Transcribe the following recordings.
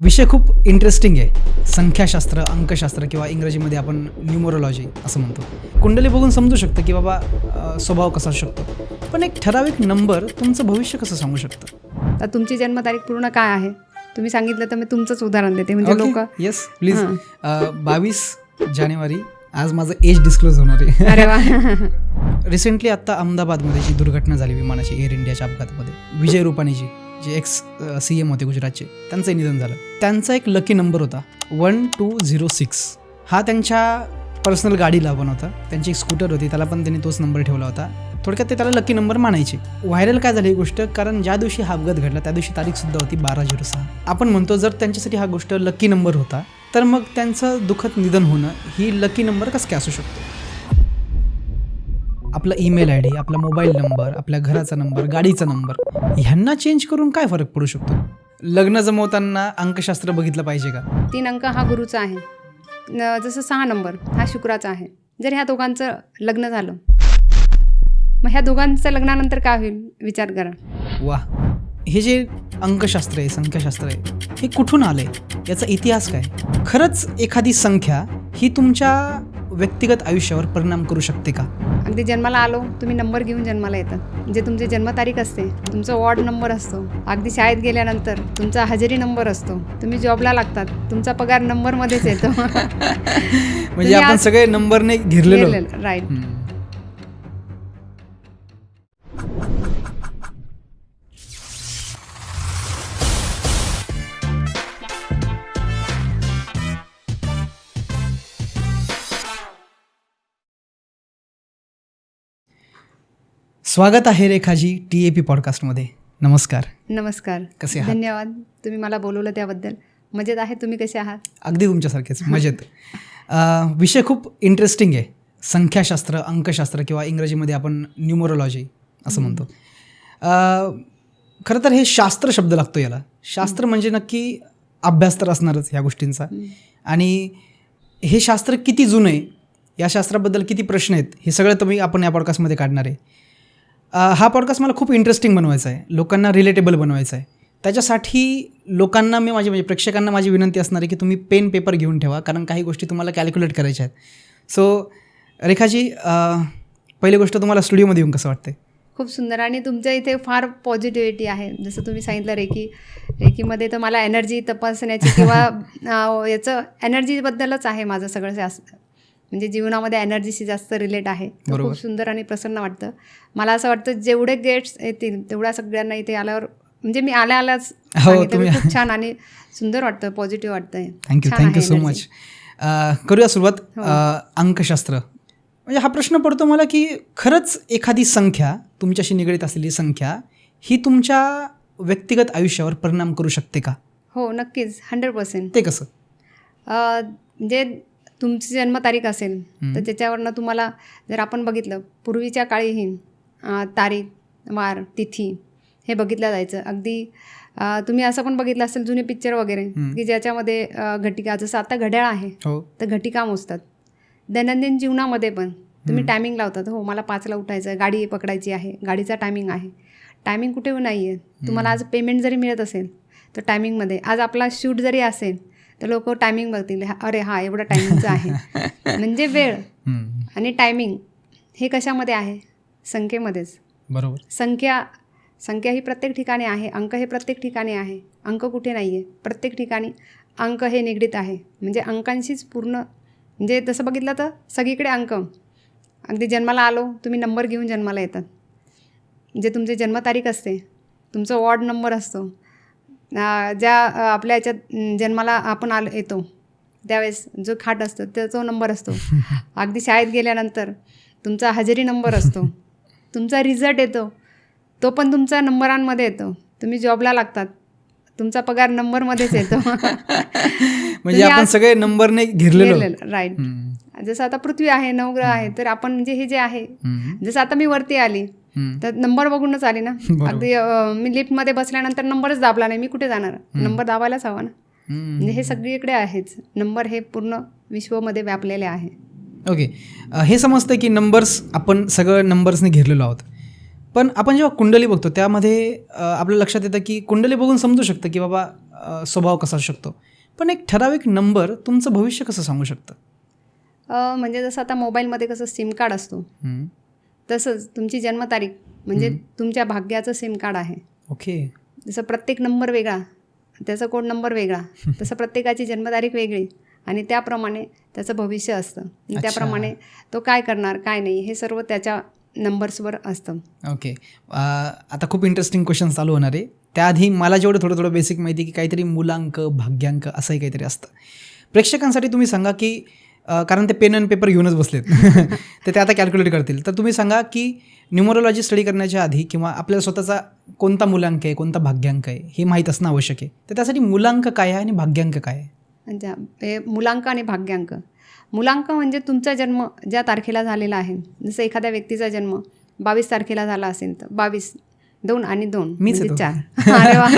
विषय खूप इंटरेस्टिंग आहे. संख्याशास्त्र, अंकशास्त्र किंवा इंग्रजीमध्ये आपण न्यूमरोलॉजी असं म्हणतो. कुंडली बघून समजू शकतं की बाबा स्वभाव कसा असू शकतो, पण एक ठराविक नंबर तुमचं भविष्य कसं सांगू शकतं. तर तुमची जन्मतारीख पूर्ण काय आहे तुम्ही सांगितलं तर मी तुमचंच उदाहरण देते म्हणजे लोक. Yes please. 22 जानेवारी आज माझं एज डिस्क्लोज होणार आहे. अरे वा. रिसेंटली आत्ता अहमदाबादमध्ये जी दुर्घटना झाली विमानाची, एअर इंडियाच्या अपघातामध्ये, विजय रूपानीजी जे एक्स CM होते गुजरातचे, त्यांचं निधन झालं. त्यांचा एक लकी नंबर होता 1206. हा त्यांच्या पर्सनल गाडीला पण होता. त्यांची एक स्कूटर होती, त्याला पण त्यांनी तोच नंबर ठेवला होता. थोडक्यात ते त्याला लकी नंबर मानायचे. व्हायरल काय झाली ही गोष्ट, कारण ज्या दिवशी हा अपघात घडला त्या दिवशी तारीखसुद्धा होती 12/06. आपण म्हणतो जर त्यांच्यासाठी हा गोष्ट लकी नंबर होता तर मग त्यांचं दुःखद निधन होणं ही लकी नंबर कसं काय असू शकतो. आपला ईमेल ID, आपला मोबाईल नंबर, आपल्या घराचा नंबर, गाडीचा नंबर ह्यांना चेंज करून काय फरक पडू शकतो. लग्न जमवताना अंकशास्त्र बघितलं पाहिजे का. 3 अंक हा गुरुचा आहे. जसं 6 नंबर हा शुक्राचा आहे. जर ह्या दोघांचं लग्न झालं मग ह्या दोघांचं लग्नानंतर काय होईल विचार करा. वा, हे जे अंकशास्त्र आहे, संख्याशास्त्र आहे, हे कुठून आलंय, याचा इतिहास काय. खरंच एखादी संख्या ही तुमच्या व्यक्तिगत आयुष्यावर परिणाम करू शकते का. अगदी जन्माला आलो तुम्ही नंबर घेऊन जन्माला येतात. जे तुमची जन्मतारीख असते, तुमचा वॉर्ड नंबर असतो. अगदी शाळेत गेल्यानंतर तुमचा हजेरी नंबर असतो. तुम्ही जॉबला लागतात, तुमचा पगार नंबरमध्येच येतो. म्हणजे आपण सगळे नंबरने घेरलेलो. राईट. स्वागत आहे रेखाजी TAP पॉडकास्टमध्ये. नमस्कार. नमस्कार. कसे आहात. धन्यवाद तुम्ही मला बोलवलं त्याबद्दल. मजेत आहे. तुम्ही कसे आहात. अगदी तुमच्यासारखेच मजेत. विषय खूप इंटरेस्टिंग आहे. संख्याशास्त्र, अंकशास्त्र किंवा इंग्रजीमध्ये आपण न्यूमरोलॉजी असं म्हणतो. खरं तर हे शास्त्र शब्द लागतो याला. शास्त्र म्हणजे नक्की अभ्यास तर असणारच ह्या गोष्टींचा. आणि हे शास्त्र किती जुनं आहे, या शास्त्राबद्दल किती प्रश्न आहेत, हे सगळं आपण या पॉडकास्टमध्ये काढणार आहे. हा पॉडकास्ट मला खूप इंटरेस्टिंग बनवायचा आहे, लोकांना रिलेटेबल बनवायचा आहे. त्याच्यासाठी लोकांना म्हणजे प्रेक्षकांना माझी विनंती असणार आहे की तुम्ही पेन पेपर घेऊन ठेवा, कारण काही गोष्टी तुम्हाला कॅल्क्युलेट करायच्या आहेत. सो रेखाजी, पहिली गोष्ट तुम्हाला स्टुडिओमध्ये येऊन कसं वाटतं. खूप सुंदर. आणि तुमच्या इथे फार पॉझिटिव्हिटी आहे. जसं तुम्ही सांगितलं रेकीमध्ये तर मला एनर्जी तपासण्याची किंवा याचं एनर्जीबद्दलच आहे माझं सगळं जास्त. म्हणजे जीवनामध्ये एनर्जीशी जास्त रिलेट आहे. खूप सुंदर आणि प्रसन्न वाटतं. मला असं वाटतं जेवढे गेट्स येतील तेवढ्या सगळ्यांना इथे आल्यावर, म्हणजे मी आल्याच खूप छान आणि सुंदर वाटतं, पॉझिटिव्ह वाटतंय. Thank you so much. करूया सुरुवात. अंकशास्त्र म्हणजे हा प्रश्न पडतो मला की खरंच एखादी संख्या, तुमच्याशी निगडीत असलेली संख्या ही तुमच्या व्यक्तिगत आयुष्यावर परिणाम करू शकते का. हो नक्कीच, 100%. ते कसं. म्हणजे तुमची जन्मतारीख असेल तर त्याच्यावरनं तुम्हाला, जर आपण बघितलं पूर्वीच्या काळीही तारीख, वार, तिथी हे बघितलं जायचं. अगदी तुम्ही असं पण बघितलं असेल जुने पिक्चर वगैरे की ज्याच्यामध्ये घटिका, जसं आता घड्याळ आहे तर घटिका मोजतात. दैनंदिन जीवनामध्ये पण तुम्ही टायमिंग लावतात. हो मला 5ला उठायचं आहे, गाडी पकडायची आहे, गाडीचा टायमिंग आहे. टायमिंग कुठे नाही आहे. तुम्हाला आज पेमेंट जरी मिळत असेल तर टायमिंगमध्ये, आज आपला शूट जरी असेल तर लोक टायमिंग बघतील, अरे हा एवढा टायमिंगचं आहे. म्हणजे वेळ आणि टायमिंग हे कशामध्ये आहे, संख्येमध्येच. बरोबर. संख्या ही प्रत्येक ठिकाणी आहे. अंक हे प्रत्येक ठिकाणी आहे. अंक कुठे नाही आहे, प्रत्येक ठिकाणी अंक हे निगडीत आहे. म्हणजे अंकांशीच पूर्ण, म्हणजे तसं बघितलं तर सगळीकडे अंक. अगदी जन्माला आलो तुम्ही नंबर घेऊन जन्माला येतात. जे तुमची जन्मतारीख असते, तुमचा वॉर्ड नंबर असतो, ज्या आपल्या याच्यात जन्माला आपण येतो त्यावेळेस जो खाट असतो त्याचा नंबर असतो. अगदी शाळेत गेल्यानंतर तुमचा हजेरी नंबर असतो. तुमचा रिझल्ट येतो तो पण तुमचा नंबरांमध्ये येतो. तुम्ही जॉबला लागतात, तुमचा पगार नंबरमध्येच येतो. म्हणजे आपण सगळे नंबरने घेरलेलो. राईट. जसं आता पृथ्वी आहे, 9 ग्रह आहे, तर आपण म्हणजे हे जे आहे, जसं आता मी वरती आली तर नंबर बघूनच आली ना. अगदी मी लिफ्टमध्ये बसल्यानंतर नंबरच दाबला नाही, मी कुठे जाणार, नंबर दाबायलाच हवा ना. म्हणजे हे सगळीकडे आहेच, नंबर हे पूर्ण विश्वमध्ये व्यापलेले आहे. ओके, हे समजतं की नंबर्स, आपण सगळं नंबर्सने घेरलेलो आहोत. पण आपण जेव्हा कुंडली बघतो त्यामध्ये आपल्या लक्षात येतं की कुंडली बघून समजू शकतं की बाबा स्वभाव कसा असू शकतो, पण एक ठराविक नंबर तुमचं भविष्य कसं सांगू शकतं? म्हणजे जसं आता मोबाईलमध्ये कसं सिम कार्ड असतो, तसंच तुमची जन्मतारीख म्हणजे तुमच्या भाग्याचं सिम कार्ड आहे. ओके. जसं प्रत्येक नंबर वेगळा, त्याचा कोड नंबर वेगळा, तसं प्रत्येकाची जन्मतारीख वेगळी आणि त्याप्रमाणे त्याचं भविष्य असतं. आणि त्याप्रमाणे तो काय करणार काय नाही हे सर्व त्याच्या नंबर्सवर असतं. ओके. आता खूप इंटरेस्टिंग क्वेश्चन चालू होणार आहे. त्याआधी मला जेवढं थोडं बेसिक माहिती की काहीतरी मूलांक भाग्यांक असंही काहीतरी असतं. प्रेक्षकांसाठी तुम्ही सांगा की कारण ते पेन अँड पेपर घेऊनच बसलेत तर ते आता कॅल्क्युलेट करतील, तर तुम्ही सांगा की न्यूमरोलॉजी स्टडी करण्याच्या आधी किंवा आपल्याला स्वतःचा कोणता मूलांक आहे कोणता भाग्यांक आहे हे माहीत असणं आवश्यक आहे. तर त्यासाठी मूलांक काय आहे आणि भाग्यांक काय आहे? अच्छा, हे मूलांक आणि भाग्यांक. मूलांक म्हणजे तुमचा जन्म ज्या तारखेला झालेला आहे. जसं एखाद्या व्यक्तीचा जन्म 22 तारखेला झाला असेल तर 22, 2 आणि 2 म्हणजे 4. अरे वा.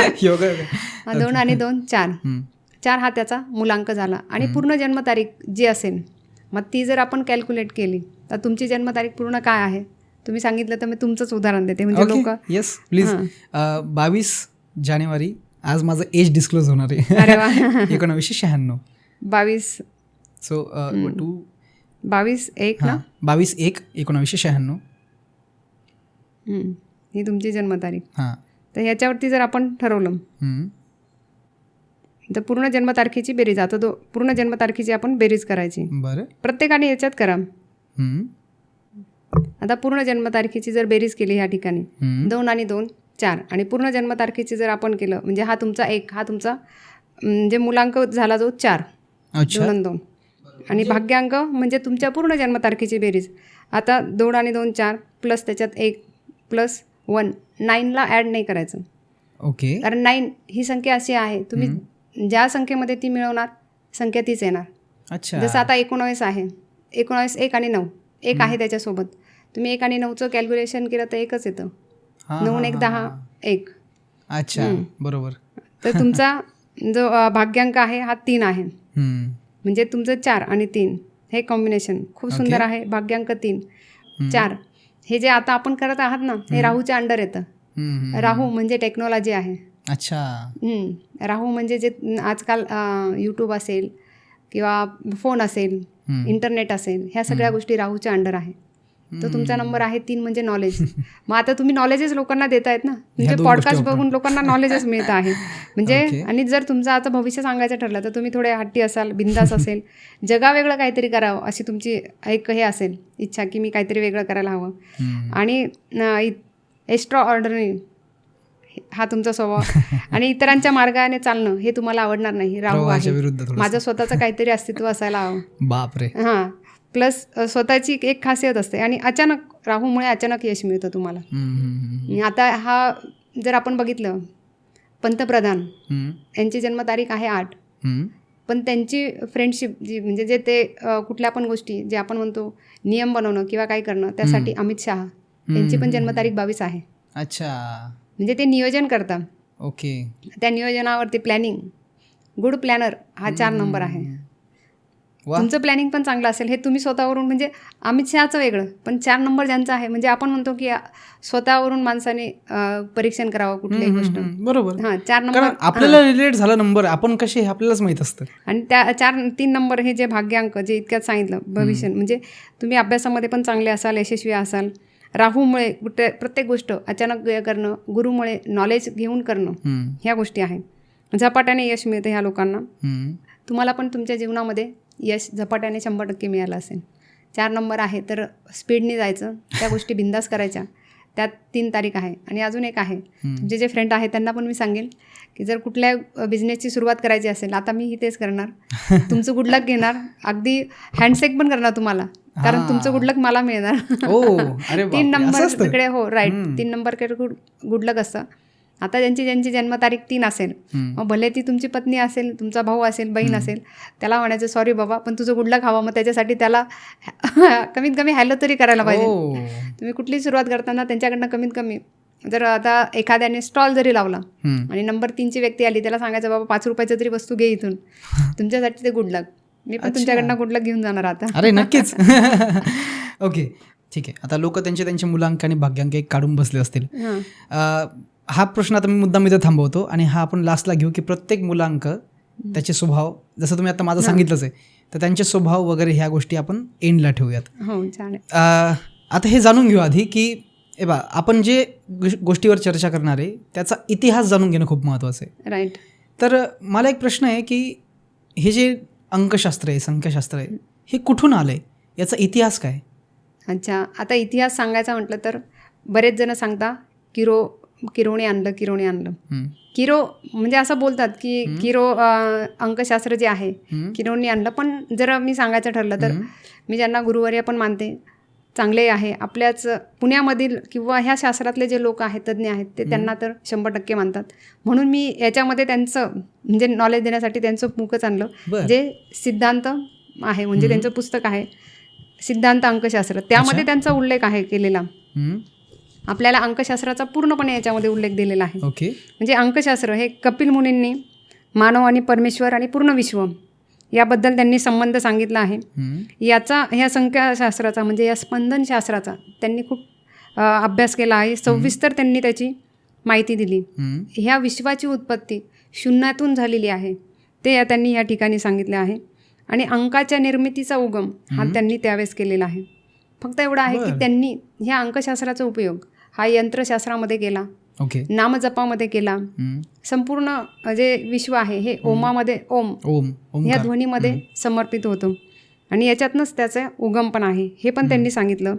2 आणि 2 4. 4 हा त्याचा मूलांक झाला. आणि पूर्ण जन्मतारीख जी असेल मग ती जर आपण कॅल्क्युलेट केली तर तुमची जन्मतारीख पूर्ण काय आहे तुम्ही सांगितलं तर मी तुमचंच उदाहरण देते. म्हणजे लोक येस प्लीज. 22 जानेवारी आज माझं एज डिस्क्लोज होणार आहे. अरे वा. 1996. 22 सो 22/1 ना. 22/1/1996. ही तुमची जन्मतारीख. हां. तर ह्याच्यावरती जर आपण ठरवलं तर पूर्ण जन्मतारखेची बेरीज, आता पूर्ण जन्मतारखेची आपण बेरीज करायची. बरं. प्रत्येकाने याच्यात करा. आता पूर्ण जन्मतारखेची जर बेरीज केली ह्या ठिकाणी 2 आणि 2 4 आणि पूर्ण जन्मतारखेची जर आपण केलं म्हणजे हा तुमचा 1 हा तुमचा म्हणजे मूलांक झाला जो 4. 2 आणि 2 आणि भाग्यांक म्हणजे तुमच्या पूर्ण जन्मतारखेची बेरीज. आता 2 आणि 2 4 प्लस त्याच्यात 1 प्लस 1 9ला ॲड नाही करायचं. ओके. कारण 9 ही संख्या अशी आहे तुम्ही ज्या संख्येमध्ये ती मिळवणार संख्या तीच येणार. अच्छा. जसं आता 19 आहे. 19 1 आणि 9 1 आहे त्याच्यासोबत. तुम्ही 1 आणि 9चं कॅल्क्युलेशन केलं तर एकच येतं. 9 1 10 1. अच्छा बरोबर. तर तुमचा जो भाग्यांक आहे हा 3 आहे. म्हणजे तुमचं 4 आणि 3 हे कॉम्बिनेशन खूप सुंदर आहे. भाग्यांक 3 4 हे जे आता आपण करत आहात ना हे राहूच्या अंडर येतं. राहू म्हणजे टेक्नॉलॉजी आहे. अच्छा. राहू म्हणजे जे आजकाल यूट्यूब असेल किंवा फोन असेल इंटरनेट असेल ह्या सगळ्या गोष्टी राहूच्या अंडर आहे. तर तुमचा नंबर आहे 3 म्हणजे नॉलेज. मग आता तुम्ही नॉलेजच लोकांना देतायत ना, म्हणजे पॉडकास्ट बघून लोकांना नॉलेजच मिळत आहे. म्हणजे आणि जर तुमचं आता भविष्य सांगायचं ठरलं तर तुम्ही थोडे हट्टी असाल, बिंदास असेल, जगावेगळं काहीतरी करावं अशी तुमची एक हे असेल इच्छा की मी काहीतरी वेगळं करायला हवं. आणि एक्स्ट्रा ऑर्डिनरी हा तुमचा स्वभाव आणि इतरांच्या मार्गाने चालणं हे तुम्हाला आवडणार नाही. राहू आहे. माझं स्वतःचं काहीतरी अस्तित्व असायला हवं. बापरे. हां. प्लस स्वतःची एक खासियत असते आणि अचानक राहूमुळे अचानक यश मिळतं तुम्हाला. आता हा जर आपण बघितलं पंतप्रधान यांची जन्मतारीख आहे 8. पण त्यांची फ्रेंडशिप जी म्हणजे जे ते कुठल्या पण गोष्टी जे आपण म्हणतो नियम बनवणं किंवा काय करणं त्यासाठी अमित शहा त्यांची पण जन्मतारीख 22 आहे. अच्छा. म्हणजे ते नियोजन करतात. ओके. त्या नियोजनावरती प्लॅनिंग गुड प्लॅनर हा 4 नंबर आहे. तुमचं प्लॅनिंग पण चांगलं असेल हे तुम्ही स्वतःवरून म्हणजे अमित शहाचं वेगळं पण 4 नंबर ज्यांचा आहे म्हणजे आपण म्हणतो की स्वतःवरून माणसाने परीक्षण करावं कुठलीही गोष्ट. बरोबर. हां 4 नंबर आपल्याला रिलेट झाला नंबर आपण कसे आपल्यालाच माहित असतं. आणि त्या 3 नंबर हे जे भाग्यांक जे इतक्यात सांगितलं भविष्य म्हणजे तुम्ही अभ्यासामध्ये पण चांगले असाल यशस्वी असाल. राहूमुळे प्रत्येक गोष्ट अचानक करणं, गुरुमुळे नॉलेज घेऊन करणं ह्या गोष्टी आहेत. झपाट्याने यश मिळतं ह्या लोकांना. तुम्हाला पण तुमच्या जीवनामध्ये यश झपाट्याने 100% मिळालं असेल. 4 नंबर आहे तर स्पीडने जायचं, त्या गोष्टी बिंदास करायच्या. त्यात 3 तारीख आहे. आणि अजून एक आहे तुमचे जे फ्रेंड आहेत त्यांना पण मी सांगेल की जर कुठल्या बिझनेसची सुरुवात करायची असेल आता मी तेच करणार. तुमचं गुड लक घेणार, अगदी हँडशेक पण करणार तुम्हाला कारण तुमचं गुड लक मला मिळणार. 3 नंबर तिकडे हो राईट 3 नंबर गुड लक असतं. आता ज्यांची जन्मतारीख 3 असेल मग भले ती तुमची पत्नी असेल, तुमचा भाऊ असेल, बहीण असेल, त्याला म्हणायचं सॉरी बाबा पण तुझं गुड लक हवा. मग त्याच्यासाठी त्याला कमीत कमी हॅलो तरी करायला पाहिजे. तुम्ही कुठलीही सुरुवात करताना त्यांच्याकडनं कमीत कमी जर आता एखाद्याने स्टॉल जरी लावला आणि नंबर 3ची व्यक्ती आली त्याला सांगायचं बाबा 5 रुपयाचं तरी वस्तू घे इथून, तुमच्यासाठी ते गुड लक. मी पण तुमच्याकडनं गुड लक घेऊन जाणार आता. अरे नक्कीच. ओके. ठीक आहे. आता लोक त्यांचे मुलांक आणि भाग्यांक एक काढून बसले असतील. हां हा प्रश्न आता मी मुद्दाम इथं थांबवतो आणि हा आपण लास्टला घेऊ की प्रत्येक मुलांक त्याचे स्वभाव, जसं तुम्ही आता माझं सांगितलंच आहे, तर त्यांचे स्वभाव वगैरे ह्या गोष्टी आपण एंडला ठेवूयात. हो चालेल. आता हे जाणून घेऊ आधी की आपण जे गोष्टीवर चर्चा करणार आहे त्याचा इतिहास जाणून घेणं खूप महत्त्वाचं आहे. राईट. तर मला एक प्रश्न आहे की हे जे अंकशास्त्र आहे, संख्याशास्त्र आहे, हे कुठून आलं आहे, याचा इतिहास काय? अच्छा, आता इतिहास सांगायचा म्हटलं तर बरेच जण सांगता किरोने आणलं. किरो म्हणजे असं बोलतात की किरो अंकशास्त्र जे आहे किरोने आणलं. पण जर मी सांगायचं ठरलं तर मी ज्यांना गुरुवर्य पण मानते, चांगले आहे, आपल्याच पुण्यामधील किंवा ह्या शास्त्रातले जे लोक आहेत, तज्ज्ञ आहेत, ते त्यांना तर 100% मानतात. म्हणून मी याच्यामध्ये त्यांचं म्हणजे नॉलेज देण्यासाठी त्यांचं मुखच आणलं, जे सिद्धांत आहे, म्हणजे त्यांचं पुस्तक आहे सिद्धांत अंकशास्त्र. त्यामध्ये त्यांचा उल्लेख आहे केलेला. आपल्याला अंकशास्त्राचा पूर्णपणे याच्यामध्ये उल्लेख दिलेला आहे. ओके. म्हणजे अंकशास्त्र हे कपिल मुनींनी मानव आणि परमेश्वर आणि पूर्ण विश्व याबद्दल त्यांनी संबंध सांगितला आहे. ह्या संख्याशास्त्राचा म्हणजे या स्पंदनशास्त्राचा त्यांनी खूप अभ्यास केला आहे. सविस्तर त्यांनी त्याची माहिती दिली. ह्या विश्वाची उत्पत्ती शून्यातून झालेली आहे ते त्यांनी या ठिकाणी सांगितले आहे. आणि अंकाच्या निर्मितीचा उगम हा त्यांनी त्यावेळेस केलेला आहे. फक्त एवढं आहे की त्यांनी ह्या अंकशास्त्राचा उपयोग हा यंत्रशास्त्रामध्ये केला, ओके, नामजपामध्ये केला. संपूर्ण जे विश्व आहे हे ओमामध्ये ओम ह्या ध्वनीमध्ये समर्पित होतं आणि याच्यातनंच त्याचा उगम पण आहे हे पण त्यांनी सांगितलं.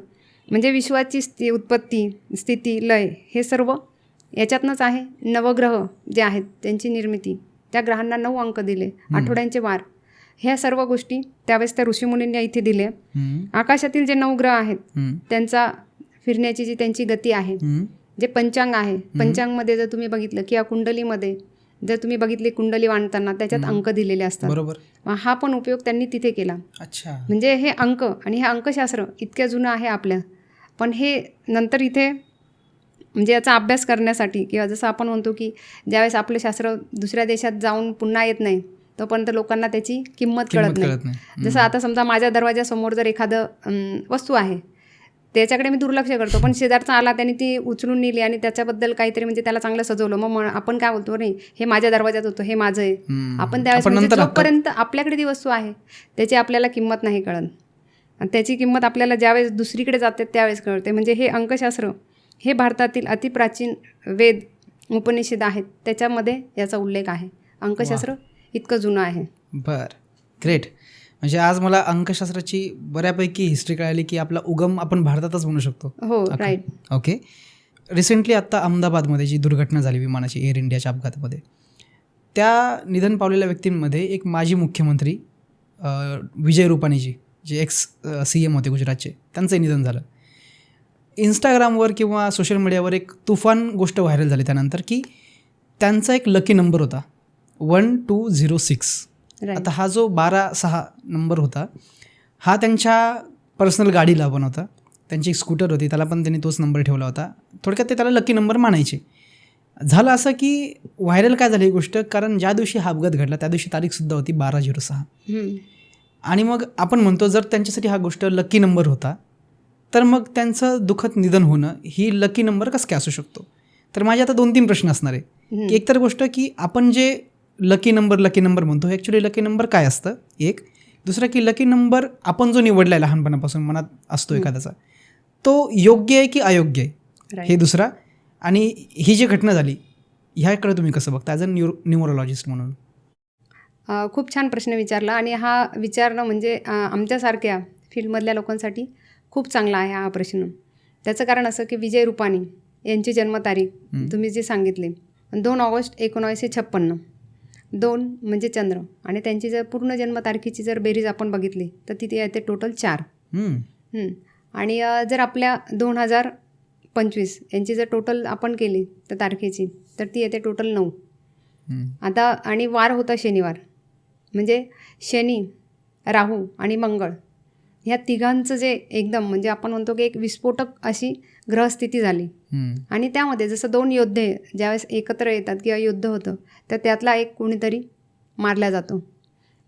म्हणजे विश्वाची उत्पत्ती, स्थिती, लय हे सर्व याच्यातनंच आहे. नवग्रह जे आहेत त्यांची निर्मिती, त्या ग्रहांना 9 अंक दिले, आठवड्यांचे वार, ह्या सर्व गोष्टी त्यावेळेस त्या ऋषीमुनींनी इथे दिल्या. आकाशातील जे 9 ग्रह आहेत त्यांचा फिरण्याची जी त्यांची गती आहे, जे पंचांग आहे, पंचांगमध्ये जर तुम्ही बघितलं किंवा कुंडलीमध्ये जर तुम्ही बघितली, कुंडली मांडताना त्याच्यात अंक दिलेले असतात. बरोबर. हा पण उपयोग त्यांनी तिथे केला. अच्छा. म्हणजे हे अंक आणि हे अंकशास्त्र इतक्या जुनं आहे आपल्या, पण हे नंतर इथे म्हणजे याचा अभ्यास करण्यासाठी किंवा जसं आपण म्हणतो की ज्यावेळेस आपलं शास्त्र दुसऱ्या देशात जाऊन पुन्हा येत नाही तोपर्यंत लोकांना त्याची किंमत कळत नाही. जसं आता समजा माझ्या दरवाजासमोर जर एखादं वस्तू आहे त्याच्याकडे मी दुर्लक्ष करतो, पण शेजारचा आला त्याने ती उचलून नेली आणि त्याच्याबद्दल काहीतरी म्हणजे त्याला चांगलं सजवलं, मग आपण काय बोलतो, नाही हे माझ्या दरवाजात होतं, हे माझं आहे. आपण त्यावेळेस म्हणजे जोपर्यंत आपल्याकडे ती वस्तू आहे त्याची आपल्याला किंमत नाही कळत, आणि त्याची किंमत आपल्याला ज्यावेळेस दुसरीकडे जाते त्यावेळेस कळते. म्हणजे हे अंकशास्त्र हे भारतातील अतिप्राचीन वेद उपनिषद आहेत त्याच्यामध्ये याचा उल्लेख आहे. अंकशास्त्र इतकं जुनं आहे. बरं, ग्रेट. म्हणजे आज मला अंकशास्त्राची बऱ्यापैकी हिस्ट्री कळाली की आपला उगम आपण भारतातच म्हणू शकतो. हो, राईट. ओके. रिसेंटली आत्ता अहमदाबादमध्ये जी दुर्घटना झाली विमानाची, एअर इंडियाच्या अपघातामध्ये, त्या निधन पावलेल्या व्यक्तींमध्ये एक माजी मुख्यमंत्री विजय रुपानीजी, जे CM होते गुजरातचे, त्यांचंही निधन झालं. इंस्टाग्रामवर किंवा सोशल मीडियावर एक तुफान गोष्ट व्हायरल झाली त्यानंतर की त्यांचा एक लकी नंबर होता 1206. आता हा जो 12-6 नंबर होता हा त्यांच्या पर्सनल गाडीला पण होता. त्यांची एक स्कूटर होती त्याला पण त्यांनी तोच नंबर ठेवला होता. थोडक्यात ते त्याला लकी नंबर मानायचे. झालं असं की व्हायरल काय झाली ही गोष्ट, कारण ज्या दिवशी हा अपघात घडला त्या दिवशी तारीखसुद्धा होती 12/06. आणि मग आपण म्हणतो जर त्यांच्यासाठी हा गोष्ट लकी नंबर होता तर मग त्यांचं दुःखद निधन होणं ही लकी नंबर कसं काय असू शकतो. तर माझे आता 2-3 प्रश्न असणार आहे की एक तर गोष्ट की आपण जे लकी नंबर म्हणतो ॲक्च्युली लकी नंबर काय असतं, एक. दुसरं की लकी नंबर आपण जो निवडला आहे लहानपणापासून मनात असतो एखाद्याचा, तो योग्य आहे की अयोग्य आहे, हे दुसरा. आणि ही जी घटना झाली ह्याकडे तुम्ही कसं बघता ॲज अ न्यूमरोलॉजिस्ट म्हणून? खूप छान प्रश्न विचारला, आणि हा विचारणं म्हणजे आमच्यासारख्या फील्डमधल्या लोकांसाठी खूप चांगला आहे हा प्रश्न. त्याचं कारण असं की विजय रुपानी यांची जन्मतारीख तुम्ही जे सांगितले 2 ऑगस्ट 1956, 2 म्हणजे चंद्र, आणि त्यांची जर पूर्ण जन्मतारखेची जर बेरीज आपण बघितली तर तिथे येते टोटल 4. आणि जर आपल्या 2025 यांची जर टोटल आपण केली तर तारखेची तर ती येते टोटल 9. आता आणि वार होता शनिवार, म्हणजे शनी, राहू आणि मंगळ ह्या तिघांचं जे एकदम म्हणजे आपण म्हणतो की एक विस्फोटक अशी ग्रहस्थिती झाली. आणि त्यामध्ये जसं 2 योद्धे ज्यावेळेस एकत्र येतात किंवा युद्ध होतं तर त्यातला एक कोणीतरी मारला जातो.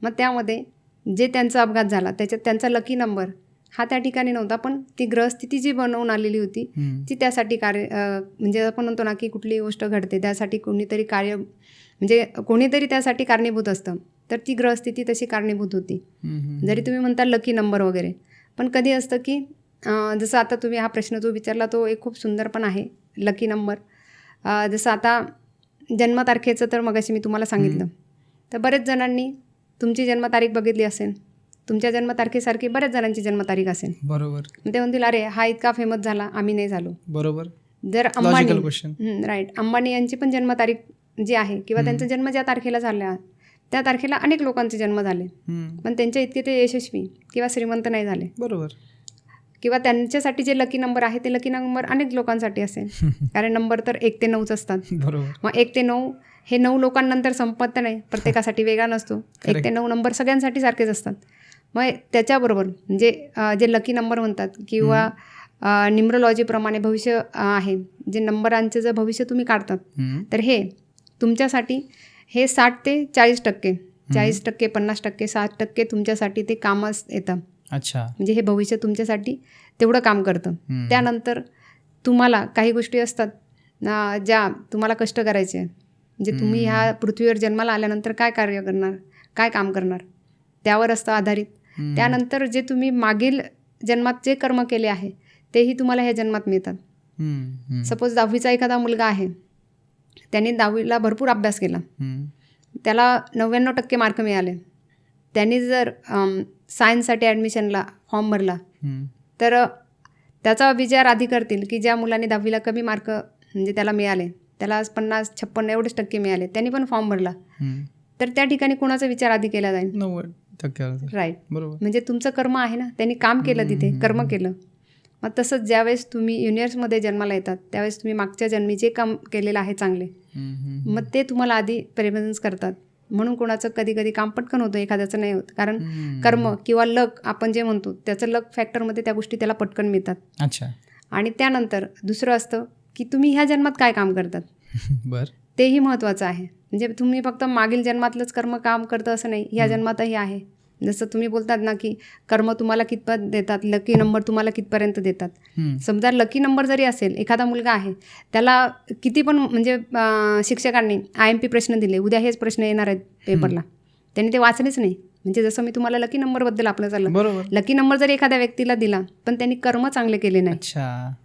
मग त्यामध्ये जे त्यांचा अपघात झाला त्याच्यात त्यांचा लकी नंबर हा त्या ठिकाणी नव्हता, पण ती ग्रहस्थिती जी बनवून आलेली होती ती त्यासाठी म्हणजे आपण म्हणतो ना की कुठलीही गोष्ट घडते त्यासाठी कोणीतरी म्हणजे कोणीतरी त्यासाठी कारणीभूत असतं, तर ती ग्रहस्थिती तशी कारणीभूत होती. जरी तुम्ही म्हणता लकी नंबर वगैरे, पण कधी असतं की जसं आता तुम्ही हा प्रश्न जो विचारला तो एक खूप सुंदर पण आहे. लकी नंबर जसं आता जन्मतारखेचं तर मगाशी मी तुम्हाला सांगितलं, तर बरेच जणांनी तुमची जन्मतारीख बघितली असेल, तुमच्या जन्मतारखेसारखी बऱ्याच जणांची जन्मतारीख असेल. बरोबर. ते म्हणतील अरे हा इतका फेमस झाला, आम्ही नाही झालो. बरोबर. जर अंबानी, राईट, अंबानी यांची पण जन्मतारीख जी आहे किंवा त्यांचा जन्म ज्या तारखेला झाला त्या तारखेला अनेक लोकांचे जन्म झाले, पण त्यांच्या इतके ते यशस्वी किंवा श्रीमंत नाही झाले. बरोबर. किंवा त्यांच्यासाठी जे लकी नंबर आहे ते लकी नंबर अनेक लोकांसाठी असेल, कारण नंबर तर 1 ते 9च असतात. बरोबर. मग 1 ते 9 हे 9 लोकांनंतर संपत नाही, प्रत्येकासाठी वेगळा नसतो. 1 ते 9 नंबर सगळ्यांसाठी सारखेच असतात. मग त्याच्याबरोबर म्हणजे जे लकी नंबर म्हणतात किंवा न्यूमरोलॉजीप्रमाणे भविष्य आहे, जे नंबरांचं जर भविष्य तुम्ही काढतात, तर हे तुमच्यासाठी हे 60 ते 40%, 40%, 50%, 60% तुमच्यासाठी ते कामास येतं. अच्छा. म्हणजे हे भविष्य तुमच्यासाठी तेवढं काम करतं. त्यानंतर तुम्हाला काही गोष्टी असतात ज्या तुम्हाला कष्ट करायचे, म्हणजे तुम्ही ह्या पृथ्वीवर जन्माला आल्यानंतर काय कार्य करणार, काय काम करणार, त्यावर असतं आधारित. त्यानंतर जे तुम्ही मागील जन्मात जे कर्म केले आहे तेही तुम्हाला ह्या जन्मात मिळतात. सपोज 10वीचा एखादा मुलगा आहे, त्याने 10वीला भरपूर अभ्यास केला, त्याला 99% मार्क मिळाले, त्यांनी जर सायन्ससाठी ॲडमिशनला फॉर्म भरला तर त्याचा विचार आधी करतील की ज्या मुलाने 10वीला कमी मार्क म्हणजे त्याला मिळाले, त्याला 50-56 एवढेच टक्के मिळाले, त्यांनी पण फॉर्म भरला, तर त्या ठिकाणी कोणाचा विचार आधी केला जाईल? 90%. राईट. बरोबर. म्हणजे तुमचं कर्म आहे ना, त्यांनी काम केलं तिथे, कर्म केलं. मग तसंच ज्यावेळेस तुम्ही युनिवर्समध्ये जन्माला येतात त्यावेळेस तुम्ही मागच्या जन्मी जे काम केलेलं आहे चांगले, मग ते तुम्हाला आधी प्रेझेन्स करतात. म्हणून कोणाचं कधी कधी काम पटकन होतं, एखाद्याचं नाही होत, कारण कर्म किंवा लक आपण जे म्हणतो त्याचं लक फॅक्टरमध्ये त्या गोष्टी त्याला पटकन मिळतात. अच्छा. आणि त्यानंतर दुसरं असतं की तुम्ही ह्या जन्मात काय काम करतात. बरं. तेही महत्त्वाचं आहे. म्हणजे तुम्ही फक्त मागील जन्मातलंच कर्म काम करतं असं नाही, ह्या जन्मातही आहे. जसं तुम्ही बोलतात ना की कर्म तुम्हाला कितपत देतात, लकी नंबर तुम्हाला कितपर्यंत देतात. समजा लकी नंबर जरी असेल, एखादा मुलगा आहे त्याला किती पण म्हणजे शिक्षकांनी IMP प्रश्न दिले, उद्या हेच प्रश्न येणार आहेत पेपरला, त्यांनी ते वाचलेच नाही. म्हणजे जसं मी तुम्हाला लकी नंबरबद्दल आपलं चाललं, लकी नंबर जर एखाद्या व्यक्तीला दिला पण त्यांनी कर्म चांगले केले नाही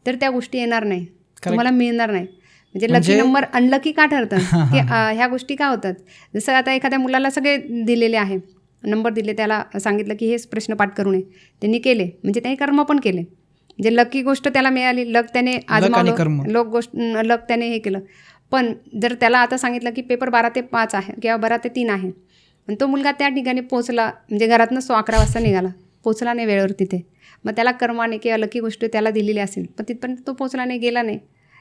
तर त्या गोष्टी येणार नाही, तुम्हाला मिळणार नाही. म्हणजे लकी नंबर अनलकी का ठरतात की ह्या गोष्टी का होतात? जसं आता एखाद्या मुलाला सगळे दिलेले आहे, नंबर दिले, त्याला सांगितलं की हेच प्रश्न पाठ करू नये, त्यांनी केले, म्हणजे त्यांनी कर्म पण केले, म्हणजे लकी गोष्ट त्याला मिळाली, लक त्याने आजमावलं, लक त्याने हे केलं. पण जर त्याला आता सांगितलं की पेपर 12 ते 5 आहे किंवा 12 ते 3 आहे, आणि तो मुलगा त्या ठिकाणी पोचला, म्हणजे घरातूनच तो 11 वाजता निघाला, पोचला नाही वेळेवर तिथे, मग त्याला कर्माने किंवा लकी गोष्ट त्याला दिलेली असेल पण तिथपर्यंत तो पोचला नाही, गेला नाही,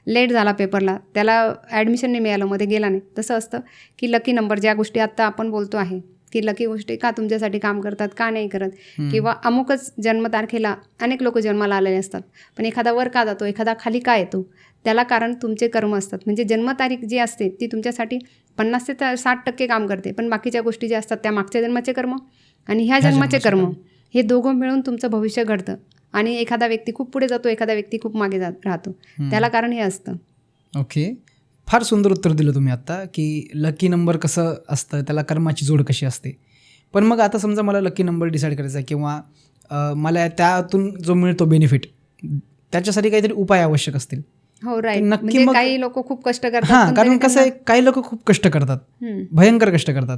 लेट झाला पेपरला, त्याला ॲडमिशन नाही मिळालं, मध्ये गेला नाही. तसं असतं की लकी नंबर ज्या गोष्टी आत्ता आपण बोलतो आहे की लकी गोष्टी का तुमच्यासाठी काम करतात, का नाही करत, किंवा अमुकच जन्मतारखेला अनेक लोक जन्माला आलेले असतात, पण एखादा वर का जातो, एखादा खाली का येतो, त्याला कारण तुमचे कर्म असतात. म्हणजे जन्मतारीख जी असते ती तुमच्यासाठी 50 ते 60% काम करते, पण बाकीच्या गोष्टी ज्या असतात त्या मागच्या जन्माचे कर्म आणि ह्या जन्माचे कर्म हे दोघं मिळून तुमचं भविष्य घडतं. आणि एखादा व्यक्ती खूप पुढे जातो, एखादा व्यक्ती खूप मागे राहतो, त्याला कारण हे असतं. ओके, फार सुंदर उत्तर दिलं तुम्ही आत्ता की लकी नंबर कसं असतं, त्याला कर्माची जोड कशी असते. पण मग आता समजा मला लकी नंबर डिसाईड करायचा आहे किंवा मला त्यातून जो मिळतो बेनिफिट, त्याच्यासाठी काहीतरी उपाय आवश्यक असतील. हो, राईट. म्हणजे काही लोक खूप कष्ट करतात. हां, कारण कसं आहे, काही लोक खूप कष्ट करतात, भयंकर कष्ट करतात,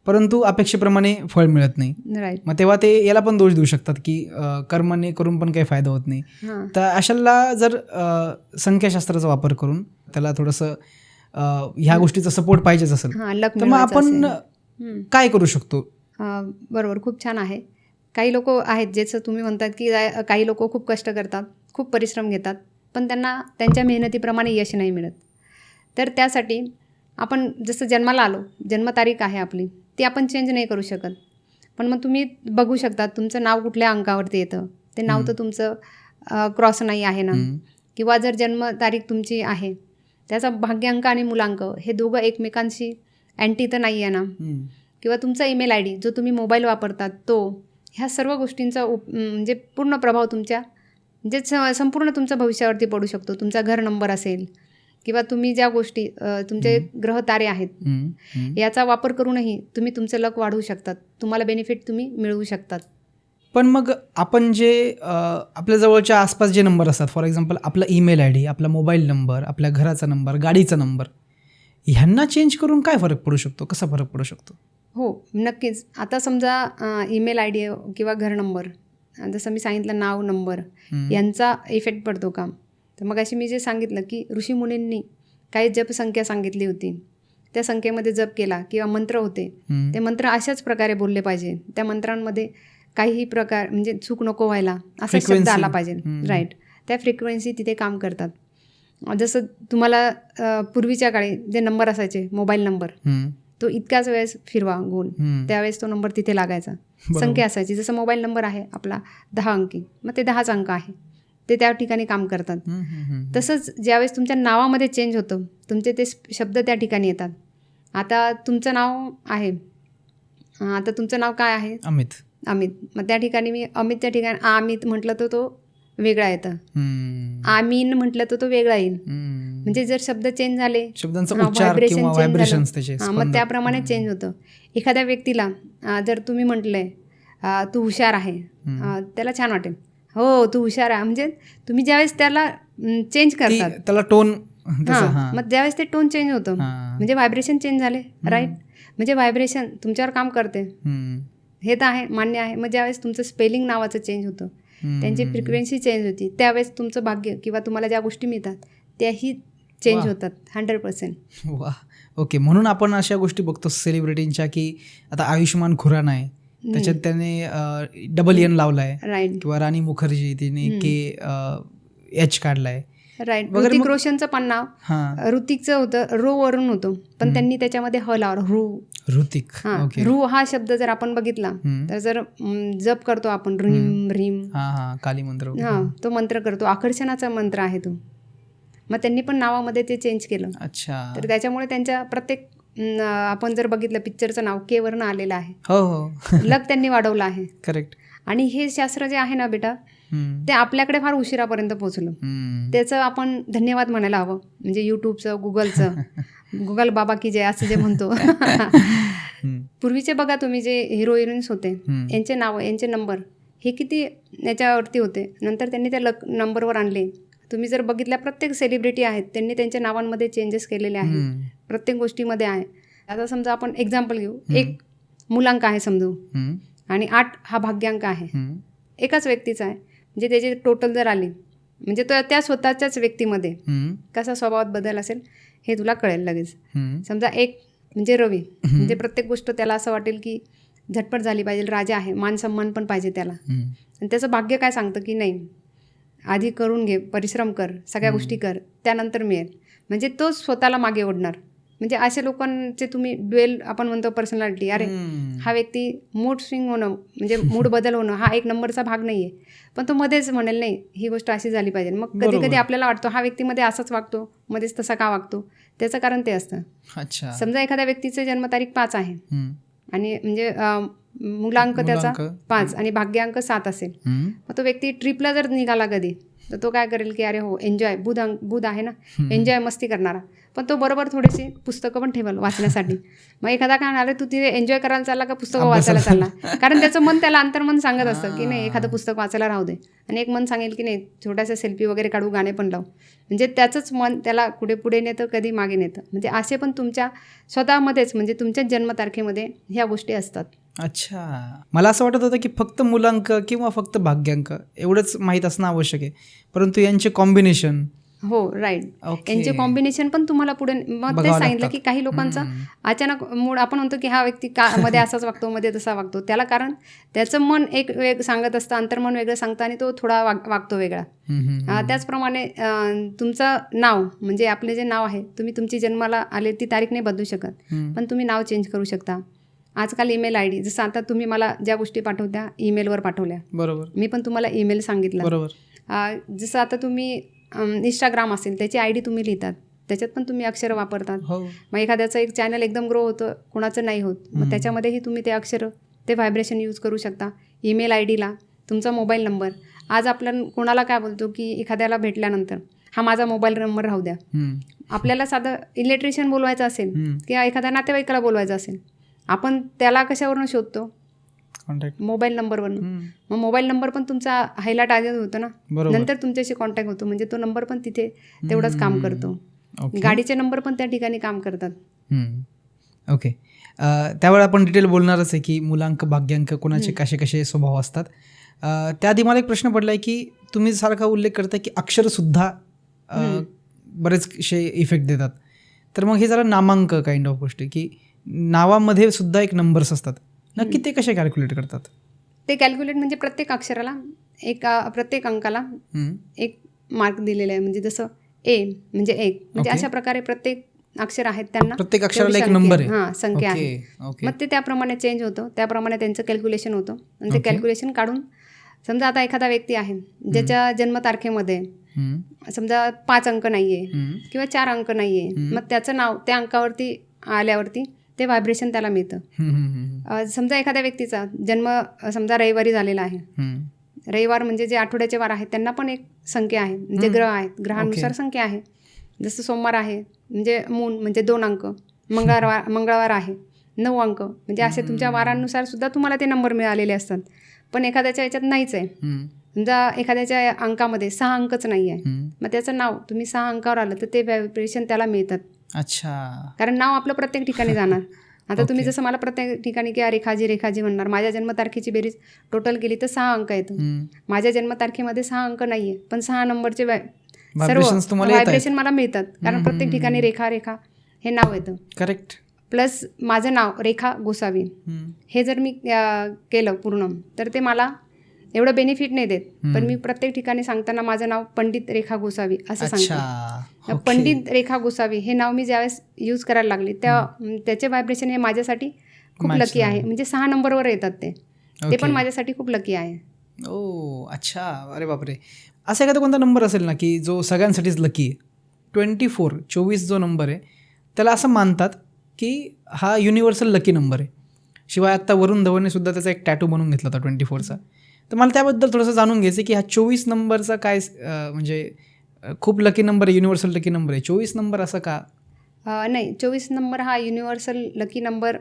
परंतु अपेक्षेप्रमाणे फळ मिळत नाही. राईट. मग तेव्हा ते याला पण दोष देऊ शकतात की कर्माने करून पण काही फायदा होत नाही. तर अशाला जर संख्याशास्त्राचा वापर करून त्याला थोडंसं ह्या गोष्टीचा सपोर्ट पाहिजेच असेल तर मग आपण काय करू शकतो? बरोबर, खूप छान आहे. काही लोक आहेत जसं तुम्ही म्हणतात की काही लोक खूप कष्ट करतात, खूप परिश्रम घेतात, पण त्यांना त्यांच्या मेहनतीप्रमाणे यश नाही मिळत. तर त्यासाठी आपण जसं जन्माला आलो, जन्मतारीख आहे आपली, ती आपण चेंज नाही करू शकत. पण मग तुम्ही बघू शकता तुमचं नाव कुठल्या अंकावरती येतं, ते नाव तर तुमचं क्रॉस नाही आहे ना, किंवा जर जन्मतारीख तुमची आहे त्याचा भाग्यांक आणि मुलांक हे दोघं एकमेकांशी अँटी तर नाही आहे ना, किंवा तुमचा ईमेल ID जो तुम्ही मोबाईल वापरतात तो, ह्या सर्व गोष्टींचा म्हणजे पूर्ण प्रभाव तुमच्या म्हणजे संपूर्ण तुमच्या भविष्यावरती पडू शकतो. तुमचा घर नंबर असेल किंवा तुम्ही ज्या गोष्टी तुमचे ग्रह तारे आहेत याचा वापर करूनही तुम्ही तुमचं लक वाढवू शकतात. तुम्हाला बेनिफिट तुम्ही मिळवू शकतात. पण मग आपण जे आपल्या जवळच्या आसपास जे नंबर असतात, फॉर एक्झाम्पल आपला ईमेल आय डी, आपला मोबाईल नंबर, आपल्या घराचा नंबर, गाडीचा नंबर, ह्यांना चेंज करून काय फरक पडू शकतो, कसा फरक पडू शकतो? हो, नक्कीच. आता समजा ईमेल आय डी किंवा घर नंबर, जसं मी सांगितलं नाव, नंबर यांचा इफेक्ट पडतो का? तर मग अशी मी जे सांगितलं की ऋषीमुनींनी काही जपसंख्या सांगितली होती, त्या संख्येमध्ये जप केला किंवा मंत्र होते, ते मंत्र अशाच प्रकारे बोलले पाहिजे. त्या मंत्रांमध्ये काहीही प्रकार म्हणजे चूक नको व्हायला असा शब्द आला पाहिजे. राईट, त्या फ्रिक्वेन्सी तिथे काम करतात. जसं तुम्हाला पूर्वीच्या काळी जे नंबर असायचे, मोबाईल नंबर, तो इतक्याच वेळेस फिरवा गोल, त्यावेळेस तो नंबर तिथे लागायचा. संख्या असायची, जसं मोबाईल नंबर आहे आपला 10 अंकी, मग ते 10च अंक आहे, ते त्या ठिकाणी काम करतात. तसंच ज्यावेळेस तुमच्या नावामध्ये चेंज होतं, तुमचे ते शब्द त्या ठिकाणी येतात. आता तुमचं नाव आहे, आता तुमचं नाव काय आहे? अमित. मग त्या ठिकाणी मी अमितच्या ठिकाणी अमित म्हटलं तर तो वेगळा येतं, आमीन म्हटलं तर तो वेगळा येईल. म्हणजे जर शब्द चेंज झाले, व्हायब्रेशन चेंज झालं, मग त्याप्रमाणे चेंज होतं. एखाद्या व्यक्तीला जर तुम्ही म्हटलंय तू हुशार आहे, त्याला छान वाटेल, हो तू हुशार आहे. म्हणजे तुम्ही ज्यावेळेस त्याला चेंज करतात, त्याला टोन, मग ज्यावेळेस ते टोन चेंज होतं म्हणजे व्हायब्रेशन चेंज झाले. राईट, म्हणजे व्हायब्रेशन तुमच्यावर काम करते, हे तर आहे, मान्य आहे. मग ज्यावेळेस तुमचं स्पेलिंग नावाचं चेंज होतं, त्यांची फ्रिक्वेन्सी चेंज होती, त्यावेळेस तुमचं भाग्य किंवा तुम्हाला ज्या गोष्टी मिळतात त्याही चेंज होतात 100%. वा, ओके. म्हणून आपण अशा गोष्टी बघतो सेलिब्रिटींच्या, की आता आयुष्यमान खुराना आहे, त्याच्यात त्याने डबल एन लावलाय. राईट, किंवा राणी मुखर्जी तिने KH काढलाय. राईट. ऋतिक रोशनचं पण नाव ऋतिकचं होतं, रो वरून होतं, पण त्यांनी त्याच्यामध्ये ह लावला, ऋतिक. रू हा शब्द जर आपण बघितला तर जर जप करतो आपण ह्रीम ह्रीम, काली मंत्र, तो मंत्र करतो, आकर्षणाचा मंत्र आहे तो. मग त्यांनी पण नावामध्ये ते चेंज केलं. अच्छा. तर त्याच्यामुळे त्यांच्या प्रत्येक आपण जर बघितलं पिक्चरचं नाव K वरनं आलेलं आहे. हो, लक त्यांनी वाढवलं आहे. करेक्ट. आणि हे शास्त्र जे आहे ना बेटा, ते आपल्याकडे फार उशिरापर्यंत पोहोचलं. त्याचं आपण धन्यवाद म्हणायला हवं. म्हणजे यूट्यूबचं, गुगलचं, गुगल बाबा की जय असं जे म्हणतो. पूर्वीचे बघा तुम्ही जे हिरो हिरोईन्स होते, यांचे नावं, यांचे नंबर हे किती याच्यावरती होते. नंतर त्यांनी त्या नंबरवर आणले. तुम्ही जर बघितल्या प्रत्येक सेलिब्रिटी आहेत, त्यांनी त्यांच्या नावांमध्ये चेंजेस केलेले आहेत, प्रत्येक गोष्टीमध्ये आहे. आता समजा आपण एक्झाम्पल घेऊ, 1 मूलांक आहे समजू, आणि 8 हा भाग्यांक आहे, एकाच व्यक्तीचा आहे. म्हणजे त्याचे टोटल जर आले, म्हणजे तो त्या स्वतःच्याच व्यक्तीमध्ये कसा स्वभावात बदल असेल हे तुला कळेल लगेच. समजा 1 म्हणजे रवी, म्हणजे प्रत्येक गोष्ट त्याला असं वाटेल की झटपट झाली पाहिजे, राजा आहे, मान सन्मान पण पाहिजे त्याला. आणि त्याचं भाग्य काय सांगतं की नाही, आधी करून घे, परिश्रम कर, सगळ्या गोष्टी कर, त्यानंतर मिळेल. म्हणजे तो स्वतःला मागे ओढणार. म्हणजे अशा लोकांचे तुम्ही ड्युएल आपण म्हणतो पर्सनॅलिटी, अरे हा व्यक्ती मूड स्विंग होणं म्हणजे मूड बदल होणं हा एक नंबरचा भाग नाही आहे, पण तो मध्येच म्हणेल नाही ही गोष्ट अशी झाली पाहिजे. मग कधी कधी आपल्याला वाटतो हा व्यक्तीमध्ये असाच वागतो, मध्येच तसा का वागतो, त्याचं कारण ते असतं. अच्छा. समजा एखाद्या व्यक्तीची जन्मतारीख 5 आहे आणि म्हणजे मूलांक त्याचा 5 आणि भाग्यांक 7 असेल, मग तो व्यक्ती ट्रिपला जर निघाला कधी, तर तो काय करेल की अरे हो एन्जॉय, बुध आहे ना, एन्जॉय मस्ती करणारा, पण तो बरोबर थोडेसे पुस्तकं पण ठेवल वाचण्यासाठी. मग एखादा काय म्हणाले तू तिथे एन्जॉय करायला चालला का पुस्तकं वाचायला चालला, कारण त्याचं मन त्याला अंतर्मन सांगत असतं की नाही एखादं पुस्तक वाचायला राहू दे, आणि एक मन सांगेल की नाही छोट्याशा सेल्फी वगैरे काढू, गाणे पण लावू. म्हणजे त्याचंच मन त्याला कुठे पुढे नेतं, कधी मागे नेतं. म्हणजे असे पण तुमच्या स्वतःमध्येच म्हणजे तुमच्याच जन्मतारखेमध्ये ह्या गोष्टी असतात. अच्छा, मला असं वाटत होतं की फक्त मूलांक किंवा फक्त भाग्यांक एवढंच माहीत असणं आवश्यक आहे, परंतु यांचे कॉम्बिनेशन. हो, राईट, यांचे कॉम्बिनेशन पण तुम्हाला पुढे. मग ते सांगितलं की काही लोकांचा अचानक मूड, आपण म्हणतो की हा व्यक्ती का मध्ये असाच वागतो, मध्ये तसा वागतो, त्याला कारण त्याचं मन एक सांगत असतं, अंतर्मन वेगळं सांगतं आणि तो थोडा वागतो वेगळा. त्याचप्रमाणे तुमचं नाव म्हणजे आपले जे नाव आहे, तुम्ही तुमची जन्माला आले ती तारीख नाही बदलू शकत, पण तुम्ही नाव चेंज करू शकता. आजकाल ईमेल आय डी, जसं आता तुम्ही मला ज्या गोष्टी पाठवत्या ईमेलवर पाठवल्या, बरोबर, मी पण तुम्हाला ईमेल सांगितला, बरोबर. जसं आता तुम्ही इंस्टाग्राम असेल त्याची ID तुम्ही लिहितात, त्याच्यात पण तुम्ही अक्षरं वापरतात. मग एखाद्याचं एक चॅनल एकदम ग्रो होतं, कोणाचं नाही होत, मग त्याच्यामध्येही तुम्ही ते अक्षरं, ते व्हायब्रेशन यूज करू शकता. ईमेल आय डीला तुमचा मोबाईल नंबर. आज आपण कोणाला काय बोलतो की एखाद्याला भेटल्यानंतर हा माझा मोबाईल नंबर राहू द्या. आपल्याला साधं इलेक्ट्रिशियन बोलवायचं असेल किंवा एखाद्या नातेवाईकाला बोलवायचं असेल, आपण त्याला कशावरून शोधतो? कॉन्टॅक्ट मोबाईल नंबरवरून. मग मोबाईल नंबर पण तुमचा हायलाइट आधी होतो ना, नंतर तुमच्याशी कॉन्टॅक्ट होतो. म्हणजे तो नंबर पण तिथे तेवढंच काम करतो. गाडीचे नंबर पण त्या ठिकाणी काम करतात. ओके. त्यावेळी आपण डिटेल बोलणारच आहे की मूलांक भाग्यांक कोणाचे कसे कसे स्वभाव असतात. त्याआधी मला एक प्रश्न पडला आहे की तुम्ही सारखा उल्लेख करताय की अक्षरसुद्धा बरेचसे इफेक्ट देतात. तर मग हे झालं नामांक काइंड ऑफ गोष्टी की नावामध्ये सुद्धा एक नंबर्स असतात. नक्की ते कसे कॅल्क्युलेट करतात? ते कॅल्क्युलेट म्हणजे प्रत्येक अक्षराला प्रत्येक अंकाला एक मार्क दिलेला आहे. म्हणजे जसं ए म्हणजे 1, म्हणजे अशा प्रकारे प्रत्येक अक्षर आहेत त्यांना प्रत्येक अक्षराला एक नंबर आहे. हां, संख्या आहे. मग ते त्याप्रमाणे चेंज होतं, त्याप्रमाणे त्यांचं कॅल्क्युलेशन होतं. आणि ते कॅल्क्युलेशन काढून समजा आता एखादा व्यक्ती आहे ज्याच्या जन्मतारखेमध्ये समजा 5 अंक नाही आहे किंवा 4 अंक नाही आहे, मग त्याचं नाव त्या अंकावरती आल्यावरती ते व्हायब्रेशन त्याला मिळतं. समजा एखाद्या व्यक्तीचा जन्म समजा रविवारी झालेला आहे. रविवार म्हणजे जे आठवड्याचे वार आहेत त्यांना पण एक संख्या आहे, म्हणजे ग्रह आहेत, ग्रहानुसार संख्या आहे. जसं सोमवार आहे म्हणजे मून म्हणजे 2 अंक, मंगळवार आहे 9 अंक, म्हणजे असे तुमच्या वारांनुसार सुद्धा तुम्हाला ते नंबर मिळालेले असतात. पण एखाद्याच्या याच्यात नाहीच आहे. समजा एखाद्याच्या अंकामध्ये 6 अंकच नाही आहे, मग त्याचं नाव तुम्ही 6 अंकावर आलं तर ते व्हायब्रेशन त्याला मिळतात. अच्छा. कारण नाव आपलं प्रत्येक ठिकाणी जाणार. आता तुम्ही जसं मला प्रत्येक ठिकाणी की रेखाजी म्हणणार, माझ्या जन्मतारखेची बेरीज टोटल केली तर 6 अंक येतं. माझ्या जन्मतारखेमध्ये 6 अंक नाही आहे, पण 6 नंबरचे सर्व व्हायब्रेशन मला मिळतात. कारण प्रत्येक ठिकाणी रेखा हे नाव येतं. करेक्ट. प्लस माझं नाव रेखा गोसावी हे जर मी केलं पूर्ण तर ते मला एवढं बेनिफिट नाही देत. पण मी प्रत्येक ठिकाणी सांगताना माझं नाव पंडित रेखा गोसावी असं सांगते. पंडित रेखा गोसावी हे नाव मी ज्यावेळेस यूज करायला लागले त्याचे व्हायब्रेशन हे माझ्यासाठी खूप लकी आहे. म्हणजे 6 नंबरवर येतात ते पण माझ्यासाठी खूप लकी आहे. ओ अच्छा. अरे बापरे. असा एखादा कोणता नंबर असेल ना की जो सगळ्यांसाठीच लकी आहे? 24 जो नंबर आहे त्याला असं मानतात की हा युनिव्हर्सल लकी नंबर आहे. शिवाय आत्ता वरुण धवनने सुद्धा त्याचा एक टॅटू बनवून घेतला होता 24चा. तर मला त्याबद्दल थोडंसं जाणून घ्यायचं की हा 24 नंबरचा काय म्हणजे खूप लकी नंबर आहे, युनिव्हर्सल लकी नंबर आहे. 24 नंबर असं का? नाही, 24 नंबर हा युनिव्हर्सल लकी नंबर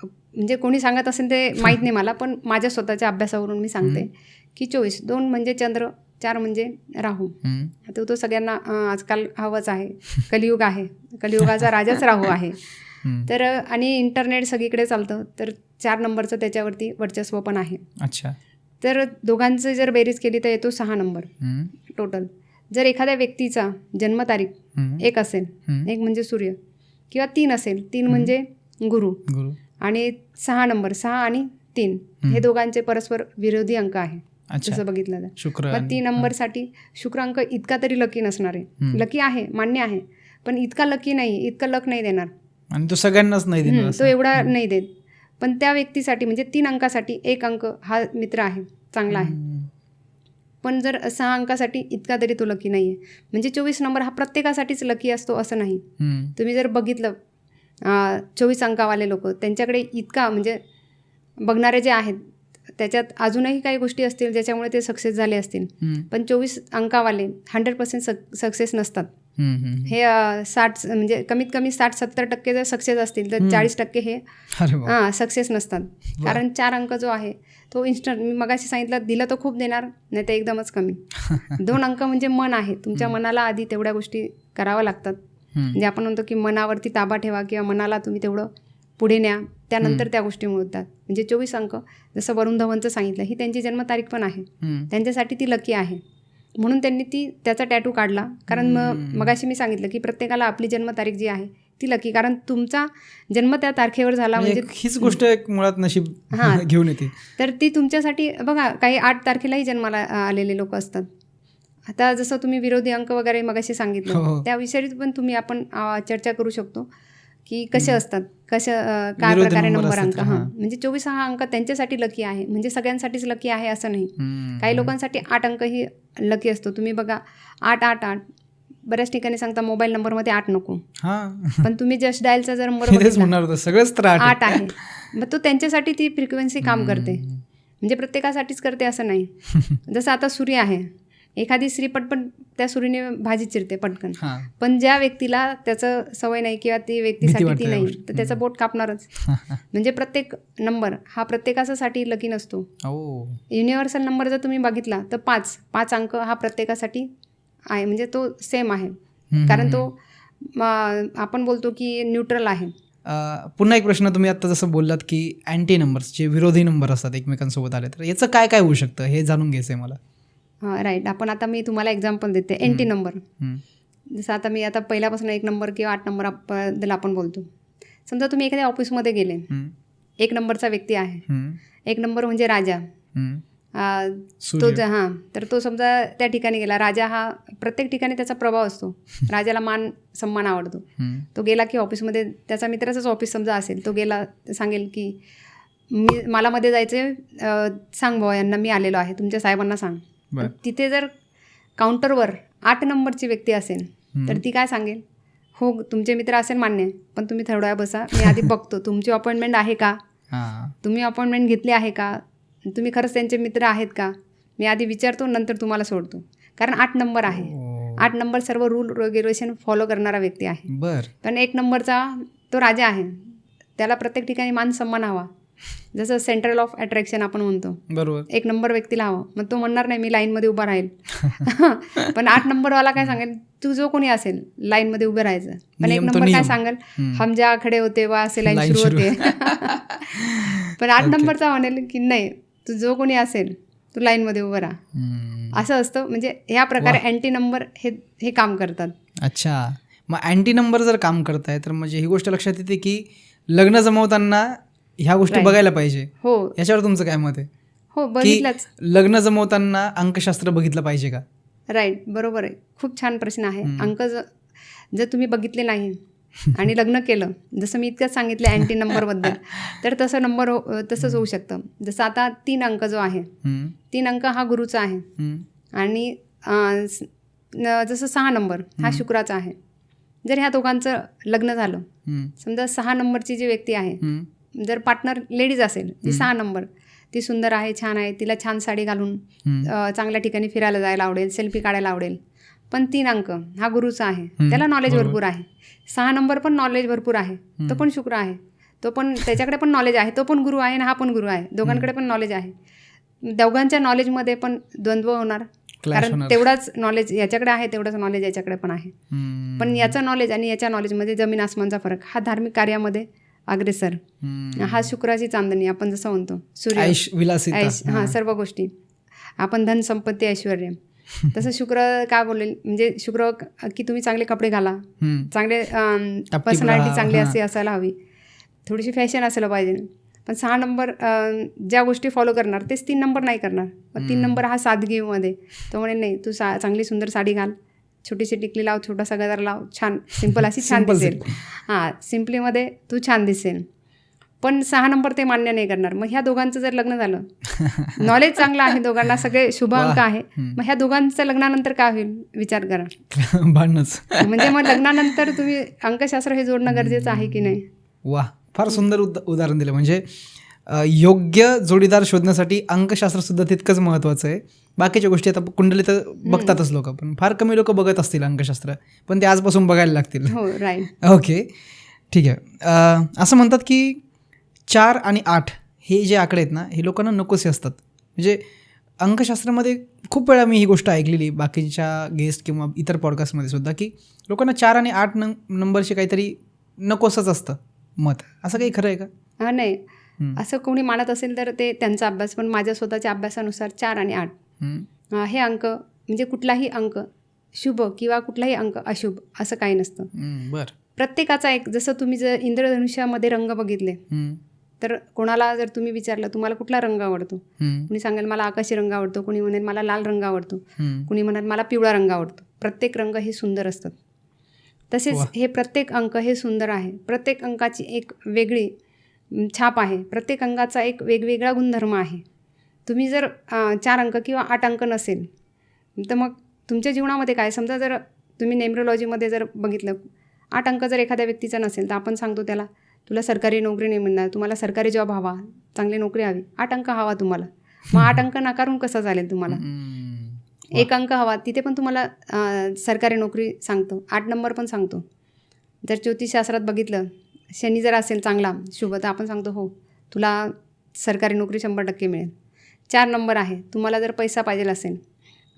म्हणजे कोणी सांगत असेल ते माहीत नाही मला, पण माझ्या स्वतःच्या अभ्यासावरून मी सांगते की 24 2 म्हणजे चंद्र, 4 म्हणजे राहू. आता तो सगळ्यांना आजकाल हवंच आहे. कलियुग आहे, कलियुगाचा राजाच राहू आहे. तर आणि इंटरनेट सगळीकडे चालतं, तर 4 नंबरचं त्याच्यावरती वर्चस्व पण आहे. अच्छा. तर दोघांचं जर बेरीज केली तर येतो 6 नंबर टोटल. जर एखाद्या व्यक्तीचा जन्मतारीख 1 असेल, 1 म्हणजे सूर्य, किंवा 3 असेल, 3 म्हणजे गुरु, आणि 6 नंबर 6 आणि 3 हे दोघांचे परस्पर विरोधी अंक आहे. तसं बघितलं तर मग 3 नंबरसाठी शुक्र अंक इतका तरी लकी नसणार आहे. लकी आहे, मान्य आहे, पण इतका लकी नाही, इतका लक नाही देणार. आणि तो सगळ्यांनाच नाही देणार, तो एवढा नाही देत. पण त्या व्यक्तीसाठी म्हणजे 3 अंकासाठी 1 अंक हा मित्र आहे, चांगला आहे. पण जर 6 अंकासाठी इतका तरी तो लकी नाही आहे. म्हणजे 24 नंबर हा प्रत्येकासाठीच लकी असतो असं नाही. तुम्ही जर बघितलं 24 अंकावाले लोक त्यांच्याकडे इतका म्हणजे बघणारे जे आहेत त्याच्यात अजूनही काही गोष्टी असतील ज्याच्यामुळे ते सक्सेस झाले असतील, पण 24 अंकावाले 100% सक्सेस नसतात. हे 60 म्हणजे कमीत कमी 60-70% जर सक्सेस असतील तर 40% हे सक्सेस नसतात. कारण 4 अंक जो आहे तो इन्स्टंट, मी मगाशी सांगितलं, दिलं तर खूप देणार, नाही तर एकदमच कमी. 2 अंक म्हणजे मन आहे, तुमच्या मनाला आधी तेवढ्या गोष्टी कराव्या लागतात. म्हणजे आपण म्हणतो की मनावरती ताबा ठेवा किंवा मनाला तुम्ही तेवढं पुढे न्या, त्यानंतर त्या गोष्टी मिळतात. म्हणजे 24 अंक जसं वरुण धवनचं सांगितलं, ही त्यांची जन्मतारीख पण आहे, त्यांच्यासाठी ती लकी आहे. म्हणून त्यांनी त्याचा टॅटू काढला. कारण मगाशी मी सांगितलं की प्रत्येकाला आपली जन्मतारीख जी आहे ती लकी, कारण तुमचा जन्म त्या तारखेवर झाला म्हणजे हीच गोष्ट मुळात नशीब घेऊन येते. तर ती तुमच्यासाठी बघा, काही 8 तारखेलाही जन्माला आलेले लोक असतात. आता जसं तुम्ही विरोधी अंक वगैरे मगाशी सांगितलं, त्याविषयी पण आपण चर्चा करू शकतो की कसे असतात, काय प्रकारे नंबर अंक. म्हणजे 24 हा अंक त्यांच्यासाठी लकी आहे, म्हणजे सगळ्यांसाठीच लकी आहे असं नाही. काही लोकांसाठी 8 अंक ही लकी असतो. तुम्ही बघा 888 बऱ्याच ठिकाणी सांगता मोबाईल नंबरमध्ये 8 नको, पण तुम्ही जस्ट डायलचा जर नंबर 8 आहे, मग तो त्यांच्यासाठी ती फ्रिक्वेन्सी काम करते. म्हणजे प्रत्येकासाठीच करते असं नाही. जसं आता सूर्य आहे, एखादी स्त्री पटपट त्या सुरीने भाजी चिरते पटकन, पण ज्या व्यक्तीला त्याचं सवय नाही किंवा ती व्यक्तीसाठी ती नाही, तर त्याचं बोट कापणारच. म्हणजे प्रत्येक नंबर हा प्रत्येकासाठी लकी नसतो. युनिव्हर्सल नंबर जर तुम्ही बघितला तर 5 अंक हा प्रत्येकासाठी आहे, म्हणजे तो सेम आहे, कारण तो आपण बोलतो की न्यूट्रल आहे. पुन्हा एक प्रश्न, तुम्ही आता जसं बोललात की अँटी नंबर्स जे विरोधी नंबर असतात एकमेकांसोबत आले, तर याचं काय काय होऊ शकतं हे जाणून घ्यायचं आहे मला. राईट. मी तुम्हाला एक्झाम्पल देते. एंटी नंबर, जसं आता मी पहिल्यापासून 1 नंबर किंवा 8 नंबरबद्दल आपण बोलतो. समजा तुम्ही एखाद्या ऑफिसमध्ये गेले, 1 नंबरचा व्यक्ती आहे, 1 नंबर म्हणजे राजा, तो तर तो समजा त्या ठिकाणी गेला. राजा हा प्रत्येक ठिकाणी त्याचा प्रभाव असतो, राजाला मान सन्मान आवडतो. तो गेला की ऑफिसमध्ये, त्याचा मित्राचंच ऑफिस समजा असेल, तो गेला सांगेल की मला मध्ये जायचे, सांग भाऊ यांना मी आलेलो आहे, तुमच्या साहेबांना सांग. तिथे जर काउंटरवर 8 नंबरची व्यक्ती असेल तर ती काय सांगेल, हो तुमचे मित्र असेल मान्य, पण तुम्ही थोड्या वेळ बसा, मी आधी बघतो तुमची अपॉइंटमेंट आहे का, तुम्ही अपॉइंटमेंट घेतली आहे का, तुम्ही खरंच त्यांचे मित्र आहेत का, मी आधी विचारतो, नंतर तुम्हाला सोडतो. कारण 8 नंबर आहे, 8 नंबर सर्व रूल रेग्युलेशन फॉलो करणारा व्यक्ती आहे. पण 1 नंबरचा तो राजा आहे, त्याला प्रत्येक ठिकाणी मान सन्मान हवा, जसं सेंट्रल ऑफ अट्रॅक्शन आपण म्हणतो. बरोबर. 1 नंबर व्यक्तीला हवं, मग तो म्हणणार नाही मी लाईनमध्ये उभा राहील. पण 8 नंबरवाला काय सांगेल, तू जो कोणी असेल लाईनमध्ये उभं राहायचं. पण 1 नंबर काय सांगेल, हम ज्या खडे होते वा असे लाईन सुरू होते. पण 8 नंबरचा म्हणेल की नाही, तू जो कोणी असेल तू लाईनमध्ये उभं राहा. असं असतं. म्हणजे ह्या प्रकारे अँटी नंबर हे काम करतात. अच्छा, मग अँटी नंबर जर काम करताय तर म्हणजे ही गोष्ट लक्षात येते की लग्न जमवताना ह्या गोष्टी बघायला पाहिजे. हो, याच्यावर तुमचं काय मत आहे? हो, बघितलंच. लग्न जमवताना अंकशास्त्र बघितलं पाहिजे का? राईट, बरोबर आहे. खूप छान प्रश्न आहे. अंक जर तुम्ही बघितले नाही आणि लग्न केलं, जसं मी इतकंच सांगितलं अँटी नंबरबद्दल, तर तसंच होऊ शकतं. जसं आता 3 अंक जो आहे, 3 अंक हा गुरुचा आहे, आणि जसं 6 नंबर हा शुक्राचा आहे. जर ह्या दोघांचं लग्न झालं, समजा 6 नंबरची जी व्यक्ती आहे, जर पार्टनर लेडीज असेल, ती 6 नंबर, ती सुंदर आहे, छान आहे, तिला छान साडी घालून चांगल्या ठिकाणी फिरायला जायला आवडेल, सेल्फी काढायला आवडेल. पण 3 अंक हा गुरुचा आहे, त्याला नॉलेज भरपूर आहे. 6 नंबर पण नॉलेज भरपूर आहे, तो पण शुक्र आहे, तो पण त्याच्याकडे पण नॉलेज आहे, तो पण गुरु आहे आणि हा पण गुरु आहे, दोघांकडे पण नॉलेज आहे. दोघांच्या नॉलेजमध्ये पण द्वंद्व होणार, कारण तेवढाच नॉलेज याच्याकडे आहे, तेवढंच नॉलेज याच्याकडे पण आहे. पण याचं नॉलेज आणि याच्या नॉलेजमध्ये जमीन आसमानचा फरक. हा धार्मिक कार्यामध्ये अग्रेसर, हा शुक्राची चांदणी आपण जसं म्हणतो, सूर्य, सर्व गोष्टी, आपण धन संपत्ती ऐश्वर्य. तसं शुक्र काय बोलेल, म्हणजे शुक्र की तुम्ही चांगले कपडे घाला, चांगले पर्सनॅलिटी चांगली असायला हवी, थोडीशी फॅशन असायला पाहिजे. पण 6 नंबर ज्या गोष्टी फॉलो करणार तेच 3 नंबर नाही करणार. पण 3 नंबर हा सादगीमध्ये, तो म्हणेल नाही तू चांगली सुंदर साडी घाल, छोटीशी टिकली लाव, छोटासा गजरा लाव, छान सिंपल अशी छान दिसेल, सिम्पलीमध्ये तू छान दिसेल. पण 6 नंबर ते मान्य नाही करणार. मग ह्या दोघांचं जर लग्न झालं, नॉलेज चांगलं आहे दोघांना, सगळे शुभ अंक आहे, मग ह्या दोघांचं लग्नानंतर काय होईल विचार करा. भांडणच. म्हणजे मग लग्नानंतर तुम्ही अंकशास्त्र हे जोडणं गरजेचं आहे की नाही. वा, फार सुंदर उदाहरण दिलं. म्हणजे योग्य जोडीदार शोधण्यासाठी अंकशास्त्र सुद्धा तितकंच महत्त्वाचं आहे. बाकीच्या गोष्टी आता कुंडली तर बघतातच लोक, पण फार कमी लोक बघत असतील अंकशास्त्र, पण ते आजपासून बघायला लागतील. हो, राईट. ओके, ठीक आहे. असं म्हणतात की 4 आणि 8 हे जे आकडे आहेत ना, हे लोकांना नकोसे असतात. म्हणजे अंकशास्त्रामध्ये खूप वेळा मी ही गोष्ट ऐकलेली बाकीच्या गेस्ट किंवा इतर पॉडकास्टमध्ये सुद्धा, की लोकांना 4 आणि 8 नंबरचे काहीतरी नकोसंच असतं मत. असं काही खरं आहे का? नाही, असं कोणी मानत असेल तर ते त्यांचा अभ्यास. पण माझ्या स्वतःच्या अभ्यासानुसार 4 आणि 8 हे अंक, म्हणजे कुठलाही अंक शुभ किंवा कुठलाही अंक अशुभ असं काही नसतं. बरं. प्रत्येकाचा एक, जसं तुम्ही जर इंद्रधनुष्यामध्ये रंग बघितले, तर कोणाला जर तुम्ही विचारलं तुम्हाला कुठला रंग आवडतो, कुणी सांगेल मला आकाशी रंग आवडतो, कुणी म्हणेल मला लाल रंग आवडतो, कुणी म्हणेल मला पिवळा रंग आवडतो. प्रत्येक रंग हे सुंदर असतात. तसेच हे प्रत्येक अंक हे सुंदर आहे. प्रत्येक अंकाची एक वेगळी छाप आहे, प्रत्येक अंकाचा एक वेगवेगळा गुणधर्म आहे. तुम्ही जर 4 अंक किंवा 8 अंक नसेल तर मग तुमच्या जीवनामध्ये काय, समजा जर तुम्ही न्यूमरोलॉजीमध्ये जर बघितलं, 8 अंक जर एखाद्या व्यक्तीचा नसेल तर आपण सांगतो त्याला तुला सरकारी नोकरी नाही मिळणार, तुम्हाला सरकारी जॉब हवा, चांगली नोकरी हवी, 8 अंक हवा तुम्हाला. मग 8 अंक नाकारून कसं चालेल तुम्हाला? हम्म. 1 अंक हवा, तिथे पण तुम्हाला सरकारी नोकरी सांगतो, 8 नंबर पण सांगतो. जर ज्योतिषशास्त्रात बघितलं, शनी जर असेल चांगला शुभ, तर आपण सांगतो हो तुला सरकारी नोकरी 100% मिळेल. 4 नंबर आहे, तुम्हाला जर पैसा पाहिजे असेल,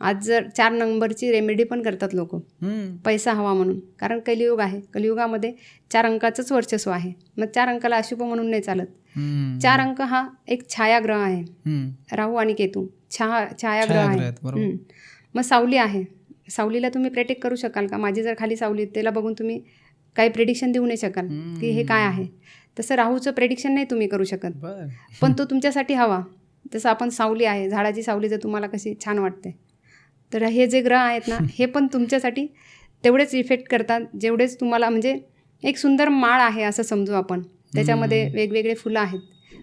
आज जर 4 नंबरची रेमेडी पण करतात लोक, पैसा हवा म्हणून. कारण कलियुग आहे, कलियुगामध्ये 4 अंकाचंच वर्चस्व आहे. मग 4 अंकाला अशुभ म्हणून नाही चालत. 4 अंक हा एक छायाग्रह आहे, राहू आणि केतू छायाग्रह आहे. मग सावली आहे, सावलीला तुम्ही प्रेडिक्ट करू शकाल का? माझी जर खाली सावली, त्याला बघून तुम्ही काही प्रेडिक्शन देऊ नाही शकाल की हे काय आहे. तसं राहूचं प्रेडिक्शन नाही तुम्ही करू शकत, पण तो तुमच्यासाठी हवा. जसं आपण सावली आहे, झाडाची सावली जर तुम्हाला कशी छान वाटते, तर हे जे ग्रह आहेत ना, हे पण तुमच्यासाठी तेवढेच इफेक्ट करतात जेवढेच तुम्हाला. म्हणजे एक सुंदर माळ आहे असं समजू आपण, त्याच्यामध्ये वेगवेगळे फुलं आहेत,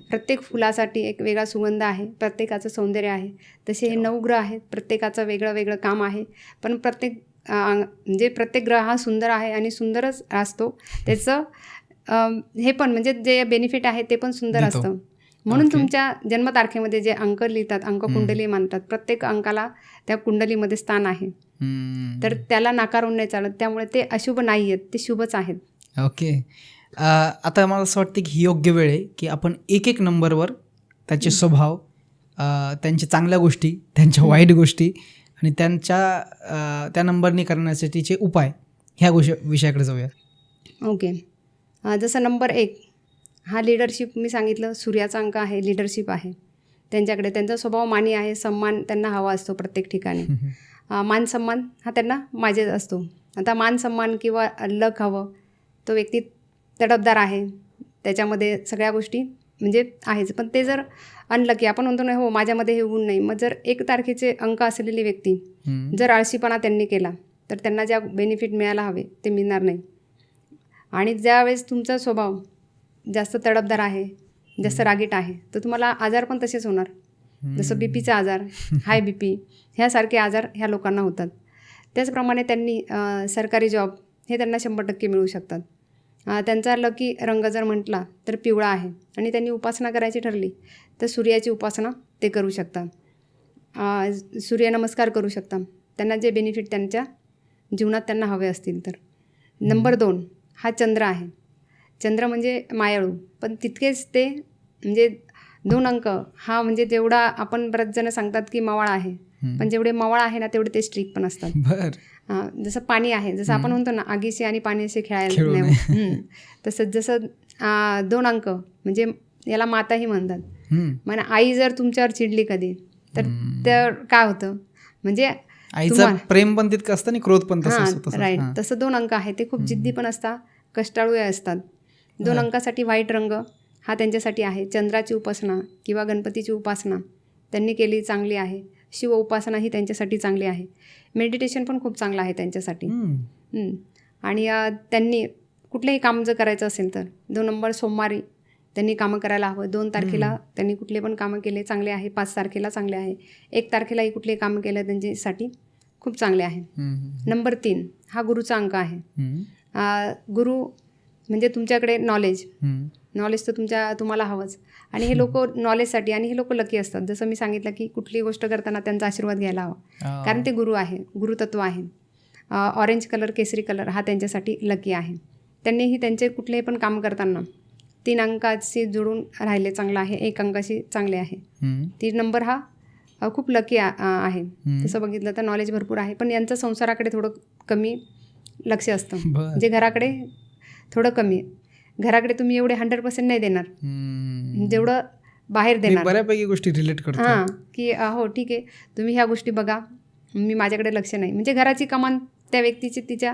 प्रत्येक फुलासाठी एक वेगळा सुगंध आहे, प्रत्येकाचं सौंदर्य आहे. तसे हे 9 ग्रह आहेत, प्रत्येकाचं वेगळं वेगळं काम आहे. पण प्रत्येक ग्रह हा सुंदर आहे आणि सुंदरच असतो. त्याचं हे पण म्हणजे जे बेनिफिट आहे ते पण सुंदर असतं. म्हणून तुमच्या जन्मतारखेमध्ये जे अंक लिहितात, अंककुंडली मानतात, प्रत्येक अंकाला त्या कुंडलीमध्ये स्थान आहे. तर त्याला नाकारून नाही चालत. त्यामुळे ते अशुभ नाही आहेत, ते शुभच आहेत. ओके. आता मला असं वाटतं की ही योग्य वेळ आहे की आपण एक नंबरवर त्याचे स्वभाव, त्यांच्या चांगल्या गोष्टी, त्यांच्या वाईट गोष्टी आणि त्या नंबरनी करण्यासाठीचे उपाय, ह्या विषयाकडे जाऊया. ओके. जसं नंबर 1 हा लिडरशिप मी सांगितलं, सूर्याचा अंक आहे, लिडरशिप आहे त्यांच्याकडे. त्यांचा स्वभाव मानी आहे, सन्मान त्यांना हवा असतो प्रत्येक ठिकाणी. मान सन्मान हा त्यांना माझे असतो. आता मान सन्मान किंवा लक हवं, तो व्यक्ती तडफदार आहे, त्याच्यामध्ये सगळ्या गोष्टी म्हणजे आहेच. पण ते जर अनलकी, आपण म्हणतो ना हो माझ्यामध्ये हे गुण नाही, मग जर 1 तारखेचे अंक असलेली व्यक्ती जर आळशीपणा त्यांनी केला, तर त्यांना ज्या बेनिफिट मिळायला हवे ते मिळणार नाही. आणि ज्यावेळेस तुमचा स्वभाव जास्त तडफदार आहे, जास्त रागीट आहे, तर तुम्हाला आजार पण तसेच होणार. जसं बीपीचा आजार, हाय बीपी ह्यासारखे आजार ह्या लोकांना होतात. त्याचप्रमाणे त्यांनी सरकारी जॉब हे त्यांना 100% मिळू शकतात. त्यांचा लकी रंग जर म्हटला तर पिवळा आहे आणि त्यांनी उपासना करायची ठरली तर सूर्याची उपासना ते करू शकतात. सूर्यनमस्कार करू शकतात, त्यांना जे बेनिफिट त्यांच्या जीवनात त्यांना हवे असतील तर. नंबर 2 हा चंद्र आहे. चंद्र म्हणजे मायाळू, पण तितकेच ते म्हणजे 2 अंक हा म्हणजे जेवढा आपण बरेच जण सांगतात की मवाळ आहे, पण जेवढे मवाळ आहे ना तेवढे ते स्ट्रिक पण असतात. जसं पाणी आहे, जसं आपण म्हणतो ना आगीशी आणि पाण्याशी खेळायला नाही, तसंच जसं 2 अंक म्हणजे याला माताही म्हणतात. मग आई जर तुमच्यावर चिडली कधी तर काय होतं, म्हणजे आईचं प्रेम पण तितकं असतं आणि क्रोध पण तसं. राईट. तसं 2 अंक आहे, ते खूप जिद्दी पण असतात, कष्टाळू असतात. 2 अंकासाठी व्हाईट रंग हा त्यांच्यासाठी आहे. चंद्राची उपासना किंवा गणपतीची उपासना त्यांनी केली चांगली आहे. शिव उपासना ही त्यांच्यासाठी चांगली आहे. मेडिटेशन पण खूप चांगलं आहे त्यांच्यासाठी. आणि त्यांनी कुठलेही काम जर करायचं असेल तर 2 नंबर सोमवारी त्यांनी कामं करायला हवं. 2 तारखेला त्यांनी कुठले पण कामं केले चांगले आहे. 5 तारखेला चांगले आहे. 1 तारखेलाही कुठले कामं केलं त्यांच्यासाठी खूप चांगले आहे. नंबर 3 हा गुरुचा अंक आहे. गुरु म्हणजे तुमच्याकडे नॉलेज तर तुम्हाला हवंच. आणि हे लोक नॉलेजसाठी, आणि हे लोक लकी असतात. जसं मी सांगितलं की कुठली गोष्ट करताना त्यांचा आशीर्वाद घ्यायला हवा, कारण ते गुरु आहे, गुरुतत्व आहे. ऑरेंज कलर, केसरी कलर हा त्यांच्यासाठी लकी आहे. त्यांनीही त्यांचे कुठलेही पण काम करताना 3 अंकाशी जुळून राहिले चांगलं आहे, 1 अंकाशी चांगले आहे. 3 नंबर हा खूप लकी आहे. तसं बघितलं तर नॉलेज भरपूर आहे, पण यांचं संसाराकडे थोडं कमी लक्ष असतं. म्हणजे घराकडे थोडं कमी. घराकडे तुम्ही एवढे 100% नाही देणार जेवढं बाहेर देणार. बऱ्यापैकी गोष्टी रिलेट करतो. की हो ठीक आहे, तुम्ही ह्या गोष्टी बघा, मी माझ्याकडे लक्ष नाही. म्हणजे घराची कमान त्या व्यक्तीची तिच्या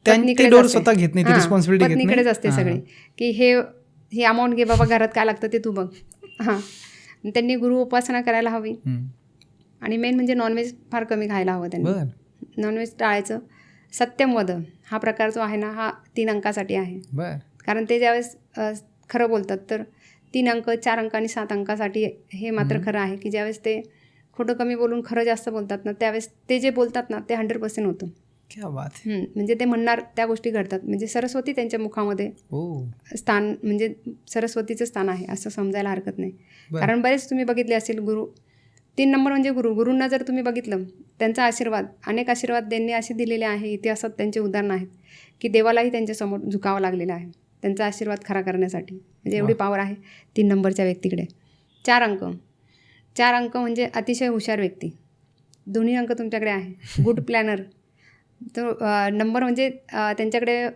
पत्नीकडेच असते सगळी, की हे अमाऊंट घे बाबा, घरात काय लागतं ते तू बघ. त्यांनी गुरु उपासना करायला हवी. आणि मेन म्हणजे नॉनव्हेज फार कमी खायला हवं त्यांनी. नॉनव्हेज टाळायचं. सत्यम वद हा प्रकार जो आहे ना, हा 3 अंकासाठी आहे. कारण ते ज्यावेळेस खरं बोलतात तर 3 अंक, 4 अंक आणि 7 अंकासाठी हे मात्र खरं आहे, की ज्यावेळेस ते खोटं कमी बोलून खरं जास्त बोलतात ना, त्यावेळेस ते जे बोलतात ना ते 100% होतं. क्या बात. म्हणजे ते म्हणणार त्या गोष्टी घडतात. म्हणजे सरस्वती त्यांच्या मुखामध्ये स्थान, म्हणजे सरस्वतीचं स्थान आहे असं समजायला हरकत नाही. कारण बरेच तुम्ही बघितले असेल गुरु 3 नंबर म्हणजे गुरूंना जर तुम्ही बघितलं, त्यांचा आशीर्वाद, अनेक आशीर्वाद त्यांनी असे दिलेले आहे, इतिहासात त्यांचे उदाहरणं आहेत की देवालाही त्यांच्यासमोर झुकावं लागलेलं आहे त्यांचा आशीर्वाद खरा करण्यासाठी. म्हणजे एवढी पावर आहे 3 नंबरच्या व्यक्तीकडे. 4 अंक म्हणजे अतिशय हुशार व्यक्ती. दोन्ही अंक तुमच्याकडे आहे. Good planar. तो नंबर म्हणजे त्यांच्याकडे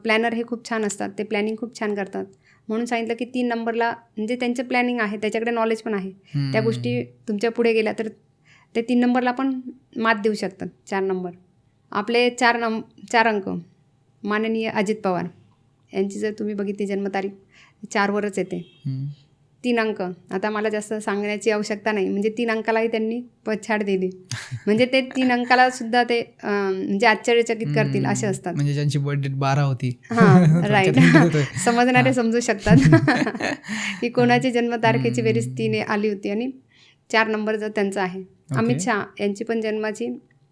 प्लॅनर हे खूप छान असतात, ते प्लॅनिंग खूप छान करतात. म्हणून सांगितलं की 3 नंबरला म्हणजे त्यांचं प्लॅनिंग आहे, त्याच्याकडे नॉलेज पण आहे. त्या गोष्टी तुमच्या पुढे गेल्या तर ते 3 नंबरला पण मात देऊ शकतात. 4 नंबर. आपले 4 अंक माननीय अजित पवार यांची जर तुम्ही बघितली जन्मतारीख 4वरच येते. 3 अंक. आता मला जास्त सांगण्याची आवश्यकता नाही, म्हणजे 3 अंकालाही त्यांनी पछाड दिली. म्हणजे ते 3 अंकाला सुद्धा ते म्हणजे आश्चर्यचकित करतील असे असतात. म्हणजे ज्यांची बर्थडे 12 होती. हां, राईट. समजणारे समजू शकतात की कोणाची जन्मतारखेची बेरीज 3 आली होती. आणि 4 नंबर जर त्यांचा आहे. अमित शहा यांची पण जन्माची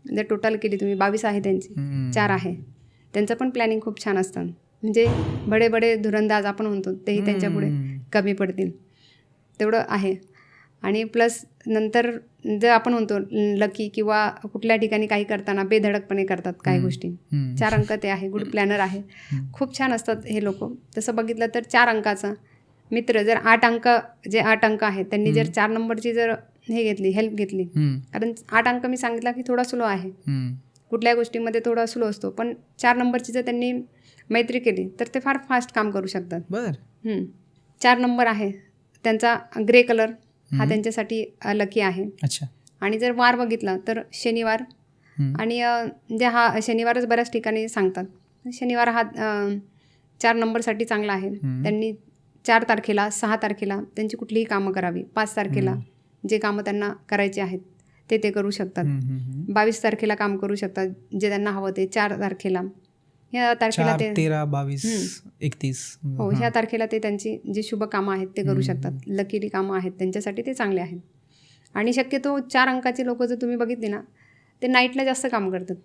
जर टोटल केली तुम्ही 22 आहे त्यांची, 4 आहे. त्यांचं पण प्लॅनिंग खूप छान असतं. म्हणजे बडे बडे धुरंदाज आपण म्हणतो तेही त्यांच्यापुढे कमी पडतील, तेवढं आहे. आणि प्लस नंतर जर आपण म्हणतो लकी किंवा कुठल्या ठिकाणी काही करताना बेधडकपणे करतात काही गोष्टी. 4 अंक ते आहे. गुड प्लॅनर आहे. खूप छान असतात हे लोक. तसं बघितलं तर 4 अंकाचा मित्र जर 8 अंक आहेत त्यांनी जर 4 नंबरची जर हेल्प घेतली, कारण 8 अंक मी सांगितला की थोडा स्लो आहे, कुठल्या गोष्टीमध्ये थोडा स्लो असतो, पण 4 नंबरची जर त्यांनी मैत्री केली तर ते फार फास्ट काम करू शकतात. 4 नंबर आहे त्यांचा ग्रे कलर हा त्यांच्यासाठी लकी आहे. आणि जर वार बघितला तर शनिवार. आणि म्हणजे हा शनिवारच बऱ्याच ठिकाणी सांगतात. शनिवार हा 4 नंबरसाठी चांगला आहे. त्यांनी 4 तारखेला 6 तारखेला त्यांची कुठलीही कामं करावी. 5 तारखेला जे कामं त्यांना करायचे आहेत ते करू शकतात. 22 तारखेला काम करू शकतात जे त्यांना हवं ते. 4 तारखेला ह्या तारखेला ते 13, 22, 31 हो ह्या तारखेला ते त्यांची जी शुभ कामं आहेत ते करू शकतात. लकीली कामं आहेत त्यांच्यासाठी ते चांगले आहेत. आणि शक्यतो 4 अंकाची लोक जर तुम्ही बघितली ना ते नाईटला जास्त काम करतात.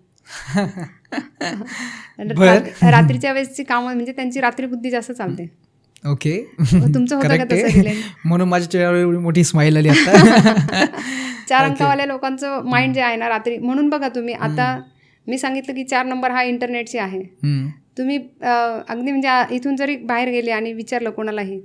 रात्रीच्या वेळेसची कामं म्हणजे त्यांची रात्री बुद्धी जास्त चालते. ओके, तुमचं होतं का तसं रिलेट? म्हणून माझ्या चेहऱ्यावर एवढी मोठी स्माईल आली आता. 4 अंकावाल्या लोकांचं माइंड जे आहे ना रात्री, म्हणून बघा तुम्ही आता मी सांगितलं की 4 नंबर हा इंटरनेटची आहे. तुम्ही अगदी म्हणजे इथून जरी बाहेर गेले आणि विचारलं कोणालाही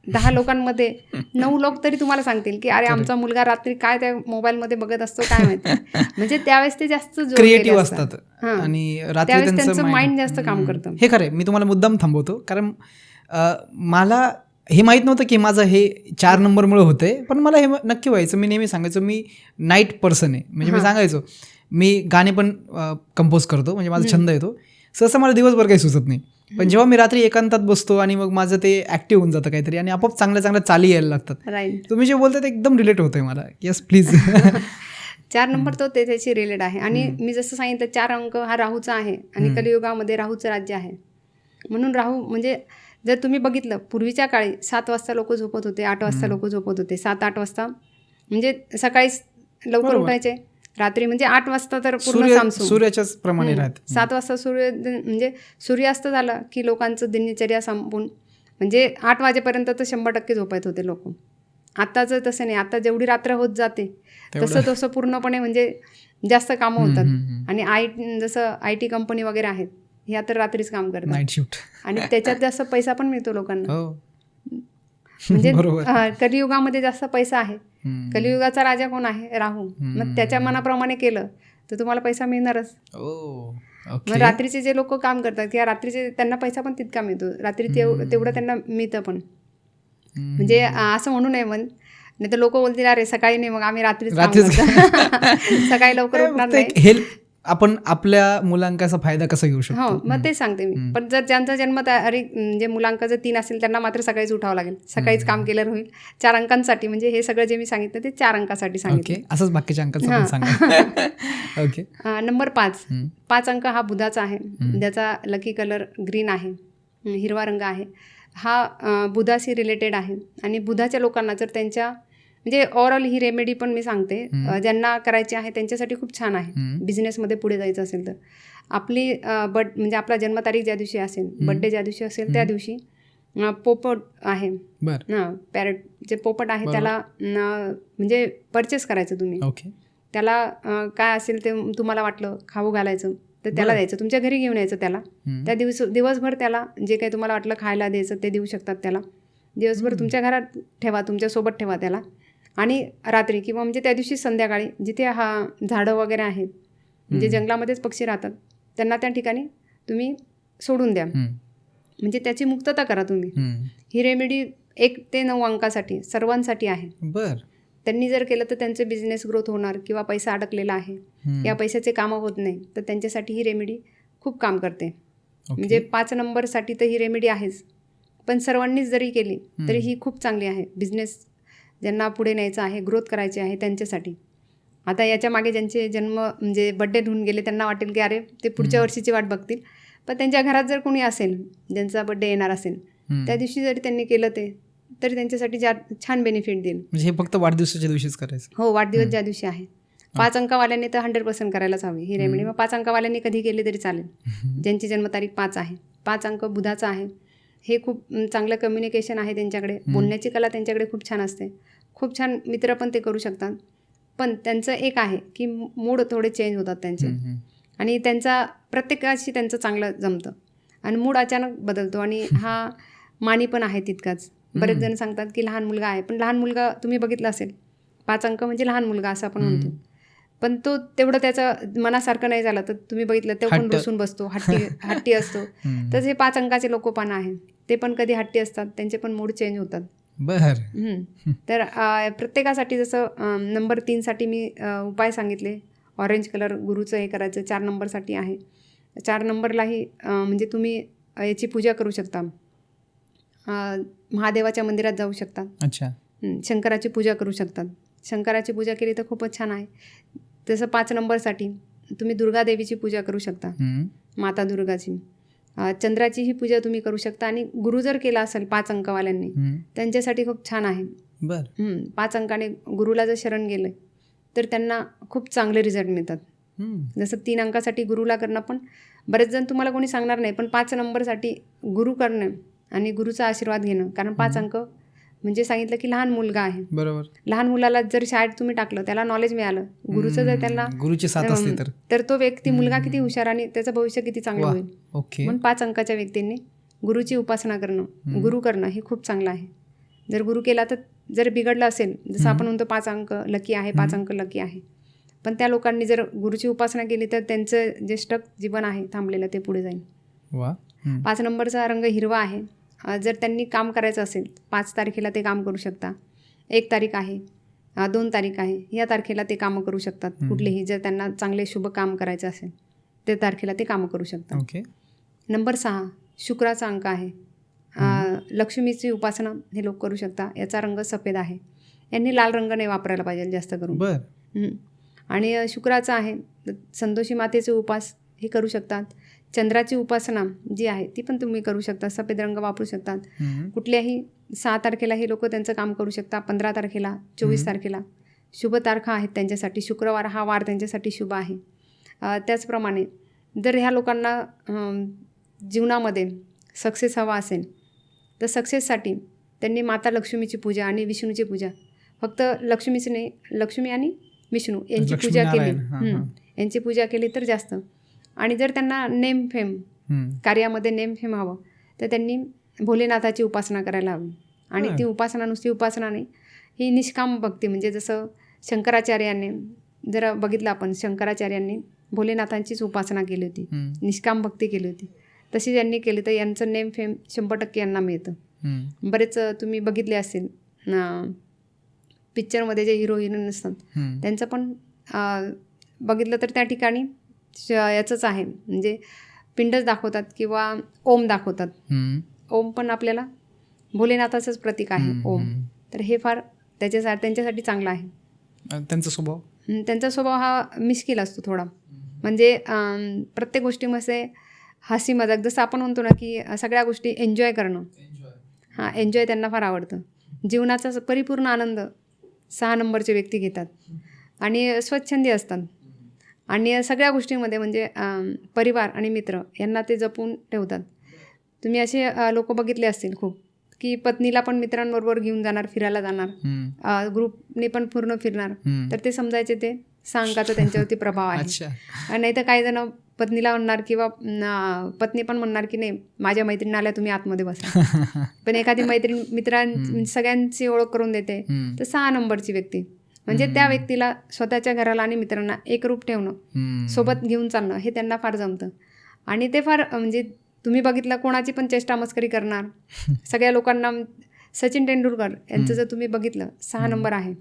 10 लोकांमध्ये 9 लोक तरी तुम्हाला सांगतील की अरे आमचा मुलगा रात्री काय त्या मोबाईलमध्ये बघत असतो काय माहिती. म्हणजे त्यावेळेस ते जास्त क्रिएटिव्ह असतात आणि रात्री त्यांचं माइंड जास्त काम करतं. हे खरं. मी तुम्हाला मुद्दाम थांबवतो कारण मला हे माहीत नव्हतं की माझं हे 4 नंबरमुळे होतंय, पण मला हे नक्की व्हायचं. मी नेहमी सांगायचो मी नाईट पर्सन आहे. म्हणजे मी सांगायचो मी गाणे पण कंपोज करतो, म्हणजे माझा छंद येतो. सहसा मला दिवसभर काही सुचत नाही, पण जेव्हा मी रात्री एकांतात बसतो आणि मग माझं ते ॲक्टिव्ह होऊन जातं काहीतरी आणि आपोआप चांगल्या चांगल्या चाली यायला लागतात. तुम्ही जे बोलता ते एकदम रिलेट होतंय मला. Yes please. 4 नंबर तो त्याची रिलेट आहे. आणि मी जसं सांगितलं 4 अंक हा राहूचा आहे आणि कलियुगामध्ये राहूचं राज्य आहे. म्हणून राहू म्हणजे जर तुम्ही बघितलं पूर्वीच्या काळी 7 वाजता लोक झोपत होते, 8 वाजता लोक झोपत होते. 7-8 वाजता म्हणजे सकाळी लवकर उठायचे, रात्री म्हणजे 8 वाजता तर पूर्ण सामसूम सूर्याच्याच प्रमाणे राहत. 7 वाजता म्हणजे सूर्यास्त झाला की लोकांचं दिनचर्या संपून म्हणजे 8 वाजेपर्यंत तर 100% झोपत होते लोक. आताचं तसं नाही. आता जेवढी रात्र होत जाते तसं पूर्णपणे म्हणजे जास्त कामं होतात. आणि जसं IT कंपनी वगैरे आहेत ह्या तर रात्रीच काम करतात, नाईट शिफ्ट, आणि त्याच्यात जास्त पैसा पण मिळतो लोकांना. म्हणजे कलियुगामध्ये जास्त पैसा आहे. कलियुगाचा राजा कोण आहे? राहू. मग त्याच्या मनाप्रमाणे केलं तर तुम्हाला पैसा मिळणारच. मग रात्रीचे जे लोक काम करतात किंवा रात्रीचे त्यांना पैसा पण तितका मिळतो. रात्री तेवढं त्यांना मिळतं पण. म्हणजे असं म्हणू नये नाही तर लोक बोलतील अरे सकाळी नाही मग आम्ही रात्रीच सकाळी लवकर उठणार नाही. हेल्प आपण आपल्या मुलांचा फायदा कसा घेऊ शकतो. हो मग तेच सांगते मी. पण जर ज्यांचा जन्म म्हणजे मुलांक जर 3 असेल त्यांना मात्र सकाळीच उठावं लागेल. सकाळीच काम केलं होईल. 4 अंकांसाठी म्हणजे हे सगळं जे मी सांगितलं ते 4 अंकासाठी सांगितलं. असंच बाकीच्या अंकांचं सांगा. ओके. नंबर 5 अंक हा बुधाचा आहे. ज्याचा लकी कलर ग्रीन आहे, हिरवा रंग आहे. हा बुधाशी रिलेटेड आहे. आणि बुधाच्या लोकांना जर त्यांच्या म्हणजे ओव्हरऑल ही रेमेडी पण मी सांगते ज्यांना करायची आहे त्यांच्यासाठी खूप छान आहे. बिझनेसमध्ये पुढे जायचं असेल तर आपली म्हणजे आपला जन्मतारीख ज्या दिवशी असेल, बड्डे ज्या दिवशी असेल त्या दिवशी पोपट आहे बरं. हां, पॅरट जे पोपट आहे त्याला म्हणजे परचेस करायचं तुम्ही. ओके. त्याला काय असेल ते तुम्हाला वाटलं खाऊ घालायचं तर त्याला द्यायचं, तुमच्या घरी घेऊन यायचं त्याला. त्या दिवसभर त्याला जे काही तुम्हाला वाटलं खायला द्यायचं ते देऊ शकतात त्याला. दिवसभर तुमच्या घरात ठेवा, तुमच्यासोबत ठेवा त्याला. आणि रात्री किंवा म्हणजे त्या दिवशी संध्याकाळी जिथे झाडं वगैरे आहेत, म्हणजे जंगलामध्येच पक्षी राहतात, त्यांना त्या ठिकाणी तुम्ही सोडून द्या. म्हणजे त्याची मुक्तता करा तुम्ही. ही रेमेडी 1 ते 9 अंकासाठी सर्वांसाठी आहे. बरं. त्यांनी जर केलं तर त्यांचे बिझनेस ग्रोथ होणार किंवा पैसा अडकलेला आहे, या पैशाचे कामं होत नाही, तर त्यांच्यासाठी ही रेमेडी खूप काम करते. म्हणजे 5 नंबरसाठी तर ही रेमेडी आहेच, पण सर्वांनीच जरी केली तरी ही खूप चांगली आहे. बिझनेस ज्यांना पुढे न्यायचं आहे, ग्रोथ करायची आहे त्यांच्यासाठी. आता याच्या मागे ज्यांचे जन्म म्हणजे बड्डे होऊन गेले त्यांना वाटेल की अरे ते पुढच्या वर्षीची वाट बघतील, पण त्यांच्या घरात जर कोणी असेल ज्यांचा बड्डे येणार असेल त्या दिवशी जरी त्यांनी केलं ते तरी त्यांच्यासाठी छान बेनिफिट देईल. म्हणजे हे फक्त वाढदिवसाच्या दिवशीच करायचं? हो, वाढदिवस ज्या दिवशी आहे. 5 अंकावाल्यांनी तर 100% करायलाच हवी ही रेमेडी. मग 5 अंकावाल्यांनी कधी केली तरी चालेल, ज्यांची जन्मतारीख 5 आहे. 5 अंक बुधाचा आहे. हे खूप चांगलं कम्युनिकेशन आहे त्यांच्याकडे, बोलण्याची कला त्यांच्याकडे खूप छान असते. खूप छान मित्र पण ते करू शकतात. पण त्यांचं एक आहे की मूड थोडे चेंज होतात त्यांचे, आणि प्रत्येकाशी त्यांचं चांगलं जमतं आणि मूड अचानक बदलतो. आणि हा मानी पण आहे तितकाच. बरेच जण सांगतात की लहान मुलगा आहे, पण लहान मुलगा तुम्ही बघितला असेल 5 अंक म्हणजे लहान मुलगा असं आपण म्हणतो, पण तो तेवढं त्याचं मनासारखं नाही झालं तर तुम्ही बघितलं तो पण बसून बसतो, हट्टी असतो. तर हे 5 अंकाचे लोक पण आहेत, ते पण कधी हट्टी असतात, त्यांचे पण मूड चेंज होतात. तर प्रत्येकासाठी जसं नंबर 3साठी मी उपाय सांगितले, ऑरेंज कलर गुरुचं हे करायचं. 4 नंबरसाठी आहे. 4 नंबरलाही म्हणजे तुम्ही याची पूजा करू शकता, महादेवाच्या मंदिरात जाऊ शकता. अच्छा. शंकराची पूजा करू शकतात. शंकराची पूजा केली तर खूपच छान आहे. तसं 5 नंबरसाठी तुम्ही दुर्गादेवीची पूजा करू शकता, माता दुर्गाची. चंद्राची ही पूजा तुम्ही करू शकता. आणि गुरु जर केला असेल 5 अंकवाल्यांनी त्यांच्यासाठी खूप छान आहे. 5 अंकाने गुरुला जर शरण गेलं तर त्यांना खूप चांगले रिझल्ट मिळतात. जसं 3 अंकासाठी गुरुला करणं पण बरेच जण तुम्हाला कोणी सांगणार नाही, पण 5 नंबरसाठी गुरु करणं आणि गुरुचा आशीर्वाद घेणं. कारण 5 अंक म्हणजे सांगितलं की लहान मुलगा आहे. बरोबर. लहान मुलाला जर शाळेत तुम्ही टाकलं, त्याला नॉलेज मिळालं, गुरुचं जर त्यांना गुरुची साथ असली तर तो व्यक्ती मुलगा किती हुशार आणि त्याचं भविष्य किती चांगलं होईल. म्हणून 5 अंकाच्या व्यक्तींनी गुरुची उपासना करणं, गुरु करणं हे खूप चांगलं आहे. जर गुरु केला तर जर बिघडलं असेल, जसं आपण म्हणतो 5 अंक लकी आहे, 5 अंक लकी आहे, पण त्या लोकांनी जर गुरुची उपासना केली तर त्यांचं जे स्टक जीवन आहे थांबलेलं ते पुढे जाईल. 5 नंबरचा रंग हिरवा आहे. जर त्यांनी काम करायचं असेल 5 तारखेला ते काम करू शकता. 1 तारीख आहे, 2 तारीख आहे, या तारखेला ते कामं करू शकतात. कुठलेही जर त्यांना चांगले शुभ काम करायचं असेल त्या तारखेला ते कामं करू शकतात. नंबर 6 शुक्राचा अंक आहे. लक्ष्मीची उपासना हे लोक करू शकता. याचा रंग सफेद आहे. यांनी लाल रंग नाही वापरायला पाहिजे जास्त करून. आणि शुक्राचा आहे संतोषी मातेचे उपास हे करू शकतात. चंद्राची उपासना जी आहे ती पण तुम्ही करू शकता. सफेद रंग वापरू शकतात. कुठल्याही 6 तारखेला हे लोक त्यांचं काम करू शकता. 15 तारखेला, 24 तारखेला शुभ तारखा आहेत त्यांच्यासाठी. शुक्रवार हा वार त्यांच्यासाठी शुभ आहे. त्याचप्रमाणे जर ह्या लोकांना जीवनामध्ये सक्सेस हवा असेल तर सक्सेससाठी त्यांनी माता लक्ष्मीची पूजा आणि विष्णूची पूजा, फक्त लक्ष्मीची नाही, लक्ष्मी आणि विष्णू यांची पूजा केली, यांची पूजा केली तर जास्त. आणि जर त्यांना नेम फेम कार्यामध्ये नेम फेम हवं तर त्यांनी भोलेनाथाची उपासना करायला हवी. आणि ती उपासना नुसती उपासना नाही, ही निष्काम भक्ती. म्हणजे जसं शंकराचार्यांनी जर बघितलं आपण, शंकराचार्यांनी भोलेनाथांचीच उपासना केली होती, निष्काम भक्ती केली होती. तशी यांनी केली तर यांचं नेम फेम 100% यांना मिळतं. बरेच तुम्ही बघितले असेल पिक्चरमध्ये जे हिरो हिरोईन असतात त्यांचं पण बघितलं तर त्या ठिकाणी याचंच आहे, म्हणजे पिंडच दाखवतात किंवा ओम दाखवतात. ओम पण आपल्याला भोलेनाथाचंच प्रतीक आहे ओम. तर हे फार त्यांच्यासाठी चांगलं आहे. त्यांचा स्वभाव हा मिश्किल असतो थोडा. म्हणजे प्रत्येक गोष्टीमध्ये हसी मजाक, जसं आपण म्हणतो ना की सगळ्या गोष्टी एन्जॉय करणं, एन्जॉय त्यांना फार आवडतं. जीवनाचा परिपूर्ण आनंद 6 नंबरचे व्यक्ती घेतात आणि स्वच्छंदी असतात. आणि सगळ्या गोष्टींमध्ये म्हणजे परिवार आणि मित्र यांना ते जपून ठेवतात. तुम्ही असे लोक बघितले असतील खूप, की पत्नीला पण मित्रांबरोबर घेऊन जाणार, फिरायला जाणार, ग्रुपने पण पूर्ण फिरणार, तर ते समजायचे ते 6 अंकाचा त्यांच्यावरती प्रभाव आहे. नाही तर काही जण पत्नीला म्हणणार किंवा पत्नी पण म्हणणार की नाही माझ्या मैत्रिणी आल्या तुम्ही आतमध्ये बसा. पण एखादी मैत्रीण सगळ्यांची ओळख करून देते, तर 6 नंबरची व्यक्ती म्हणजे त्या व्यक्तीला स्वतःच्या घराला आणि मित्रांना एकरूप ठेवणं, सोबत घेऊन चालणं हे त्यांना फार जमतं. आणि ते फार म्हणजे तुम्ही बघितलं कोणाची पण चेष्टा मस्करी करणार. सगळ्या लोकांना सचिन तेंडुलकर यांचं जर तुम्ही बघितलं 6 नंबर आहे.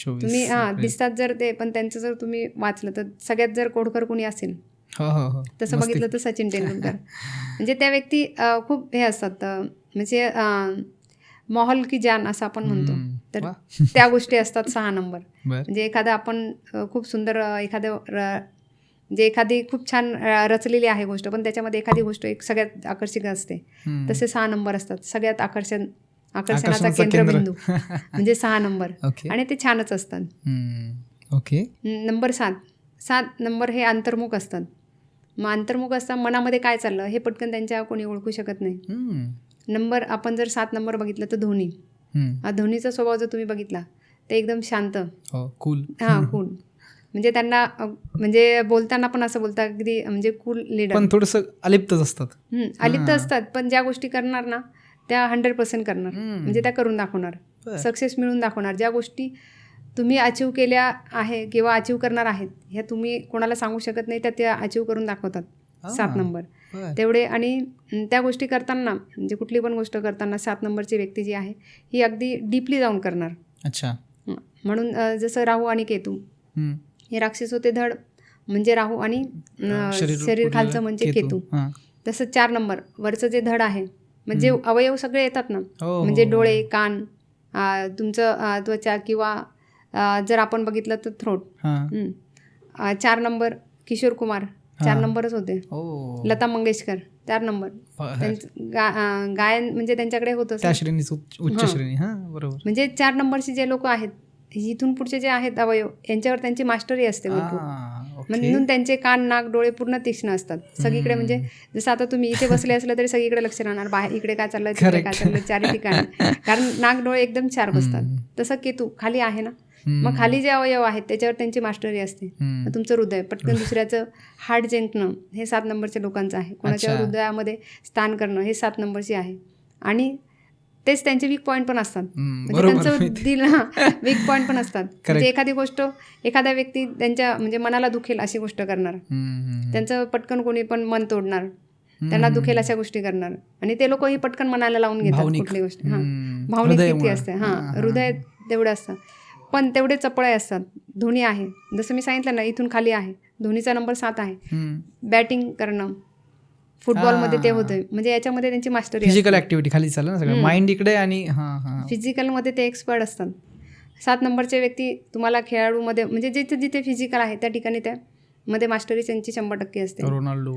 तुम्ही दिसतात जर ते, पण त्यांचं जर तुम्ही वाचलं तर सगळ्यात जर कोडकर कोणी असेल तसं बघितलं तर सचिन तेंडुलकर. म्हणजे त्या व्यक्ती खूप हे असतात, म्हणजे माहौल की जान असं आपण म्हणतो, तर त्या गोष्टी असतात 6 नंबर. म्हणजे एखादं आपण खूप सुंदर म्हणजे एखादी खूप छान रचलेली आहे गोष्ट, पण त्याच्यामध्ये एखादी गोष्ट एक सगळ्यात आकर्षक असते, तसे 6 नंबर असतात. सगळ्यात आकर्षणाचा केंद्रबिंदू म्हणजे 6 नंबर, आणि ते छानच असतात. नंबर 7 नंबर हे अंतर्मुख असतात. मग अंतर्मुख असतात, मनामध्ये काय चाललं हे पटकन त्यांच्या कोणी ओळखू शकत नाही. नंबर आपण जर 7 नंबर बघितलं तर धोनी. धोनीचा स्वभाव जर तुम्ही बघितला ते एकदम शांत, कूल. म्हणजे त्यांना म्हणजे बोलताना पण असं बोलतात अगदी म्हणजे कूल लीडर, पण थोडंसं अलिप्तच असतात. अलिप्त असतात, पण ज्या गोष्टी करणार ना त्या 100% करणार, म्हणजे त्या करून दाखवणार, सक्सेस मिळून दाखवणार. ज्या गोष्टी तुम्ही अचीव केल्या आहे किंवा अचीव करणार आहेत ह्या तुम्ही कोणाला सांगू शकत नाही, त्या अचीव करून दाखवतात 7 नंबर तेवढे. आणि त्या गोष्टी करताना म्हणजे कुठली पण गोष्ट करताना 7 नंबरची व्यक्ती जी आहे ही अगदी डीपली जाऊन करणार. म्हणून जसं राहू आणि केतू हे राक्षस होते धड म्हणजे राहू, आणि शरीर खालचं म्हणजे केतू. तसं 4 नंबर वरचं जे धड आहे म्हणजे अवयव सगळे येतात ना, म्हणजे डोळे, कान, तुमचं त्वचा, किंवा जर आपण बघितलं तर थ्रोट. 4 नंबर किशोर कुमार 4 नंबरच होते. लता मंगेशकर 4 नंबर. गायन म्हणजे त्यांच्याकडे होतं उच्च श्रेणी. म्हणजे 4 नंबरचे जे लोक आहेत इथून पुढचे जे आहेत अवयव यांच्यावर त्यांची मास्टरी असते भरपूर. म्हणून त्यांचे कान, नाक, डोळे पूर्ण तीक्ष्ण असतात सगळीकडे. म्हणजे जसं आता तुम्ही इथे बसले असलं तरी सगळीकडे लक्ष राहणार, बाहेर इकडे काय चाललं, तिकडे काय चाललं, चारी ठिकाणी, कारण नाक, डोळे एकदम शार्प असतात. तसं केतू खाली आहे ना, मग खाली जे अवयव आहेत त्याच्यावर त्यांची मास्टरी असते. तुमचं हृदय, पटकन दुसऱ्याचं हार्ट जिंकणं हे 7 नंबरच्या लोकांचं आहे. कोणाच्या हृदयामध्ये स्थान करणं हे 7 नंबरचे आहे. आणि तेच त्यांचे वीक पॉईंट पण असतात, म्हणजे त्यांचं दिल वीक पॉईंट पण असतात. म्हणजे एखादी गोष्ट एखाद्या व्यक्ती त्यांच्या म्हणजे मनाला दुखेल अशी गोष्ट करणार, त्यांचं पटकन कोणी पण मन तोडणार, त्यांना दुखेल अशा गोष्टी करणार, आणि ते लोकही पटकन मनाला लावून घेतात कुठली गोष्ट. भावनिक किती असते, हृदय तेवढं असतं, पण तेवढे चपळे असतात. धोनी आहे जसं मी सांगितलं ना इथून खाली आहे, धोनीचा नंबर 7 आहे. बॅटिंग करणं फुटबॉलमध्ये ते होतं, म्हणजे याच्यामध्ये त्यांची मास्टरी. फिजिकल ऍक्टिव्हिटी खाली चाललं ना सगळं, माइंड इकडे, आणि फिजिकलमध्ये ते एक्सपर्ट असतात. 7 नंबरचे व्यक्ती तुम्हाला खेळाडूमध्ये म्हणजे जिथे जिथे फिजिकल आहे त्या ठिकाणी त्यामध्ये मास्टरी त्यांची 100% असते. रोनाल्डो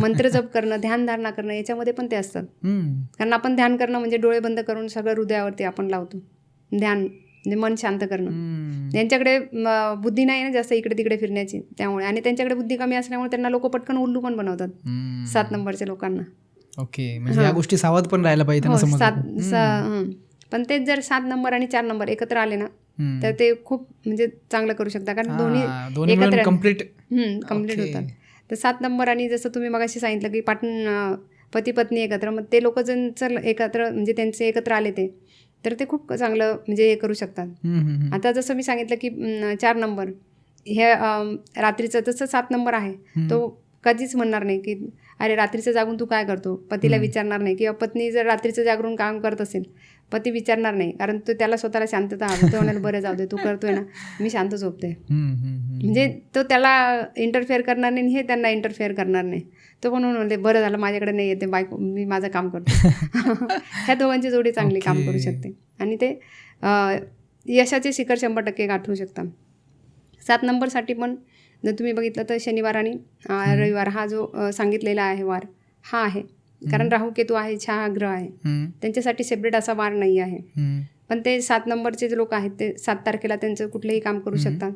मंत्र जप करणं, ध्यानधारणा करणं याच्यामध्ये पण ते असतात. कारण आपण ध्यान करणं म्हणजे डोळे बंद करून सगळं हृदयावरती आपण लावतो ध्यान, म्हणजे मन शांत करणं. त्यांच्याकडे बुद्धी नाही ना जास्त इकडे तिकडे फिरण्याची, त्यामुळे. आणि त्यांच्याकडे बुद्धी कमी असल्यामुळे त्यांना लोक पटकन उल्लू पण बनवतात 7 नंबरच्या लोकांना. म्हणजे या गोष्टी सावध पण राहायला पाहिजे. पण तेच जर 7 नंबर आणि 4 नंबर एकत्र आले ना तर ते खूप म्हणजे चांगलं करू शकता, कारण दोन्ही एकत्र कम्प्लीट होतात. तर 7 नंबर आणि जसं तुम्ही मगाशी सांगितलं की पती पत्नी एकत्र, मग ते लोक जर एकत्र म्हणजे त्यांचे एकत्र आले तर ते खूप चांगलं म्हणजे हे करू शकतात. आता जसं मी सांगितलं की 4 नंबर हे रात्रीचं, जसं 7 नंबर आहे तो कधीच म्हणणार नाही की अरे रात्रीचं जागून तू काय करतो, पतीला विचारणार नाही. किंवा पत्नी जर रात्रीचं जागरून काम करत असेल पती विचारणार नाही, कारण तो त्याला स्वतःला शांतता हवी. तो म्हणाल बरं जाऊ दे तू करतोय ना, मी शांत झोपते. म्हणजे तो त्याला इंटरफेअर करणार नाही, हे त्यांना इंटरफेअर करणार नाही. तो पण म्हणले बरं झालं माझ्याकडे नाही येते बायको, मी माझं काम करतो. ह्या दोघांची जोडी चांगली काम करू शकते आणि ते यशाचे शिखर 100% गाठवू शकतात. 7 नंबरसाठी पण जर तुम्ही बघितलं तर शनिवार आणि रविवार हा जो सांगितलेला आहे वार हा आहे, कारण राहू केतू आहे, छा ग्रह आहे, त्यांच्यासाठी सेपरेट असा वार नाही आहे. पण ते 7 नंबरचे जे लोक आहेत ते 7 तारखेला त्यांचं कुठलंही काम करू शकतात.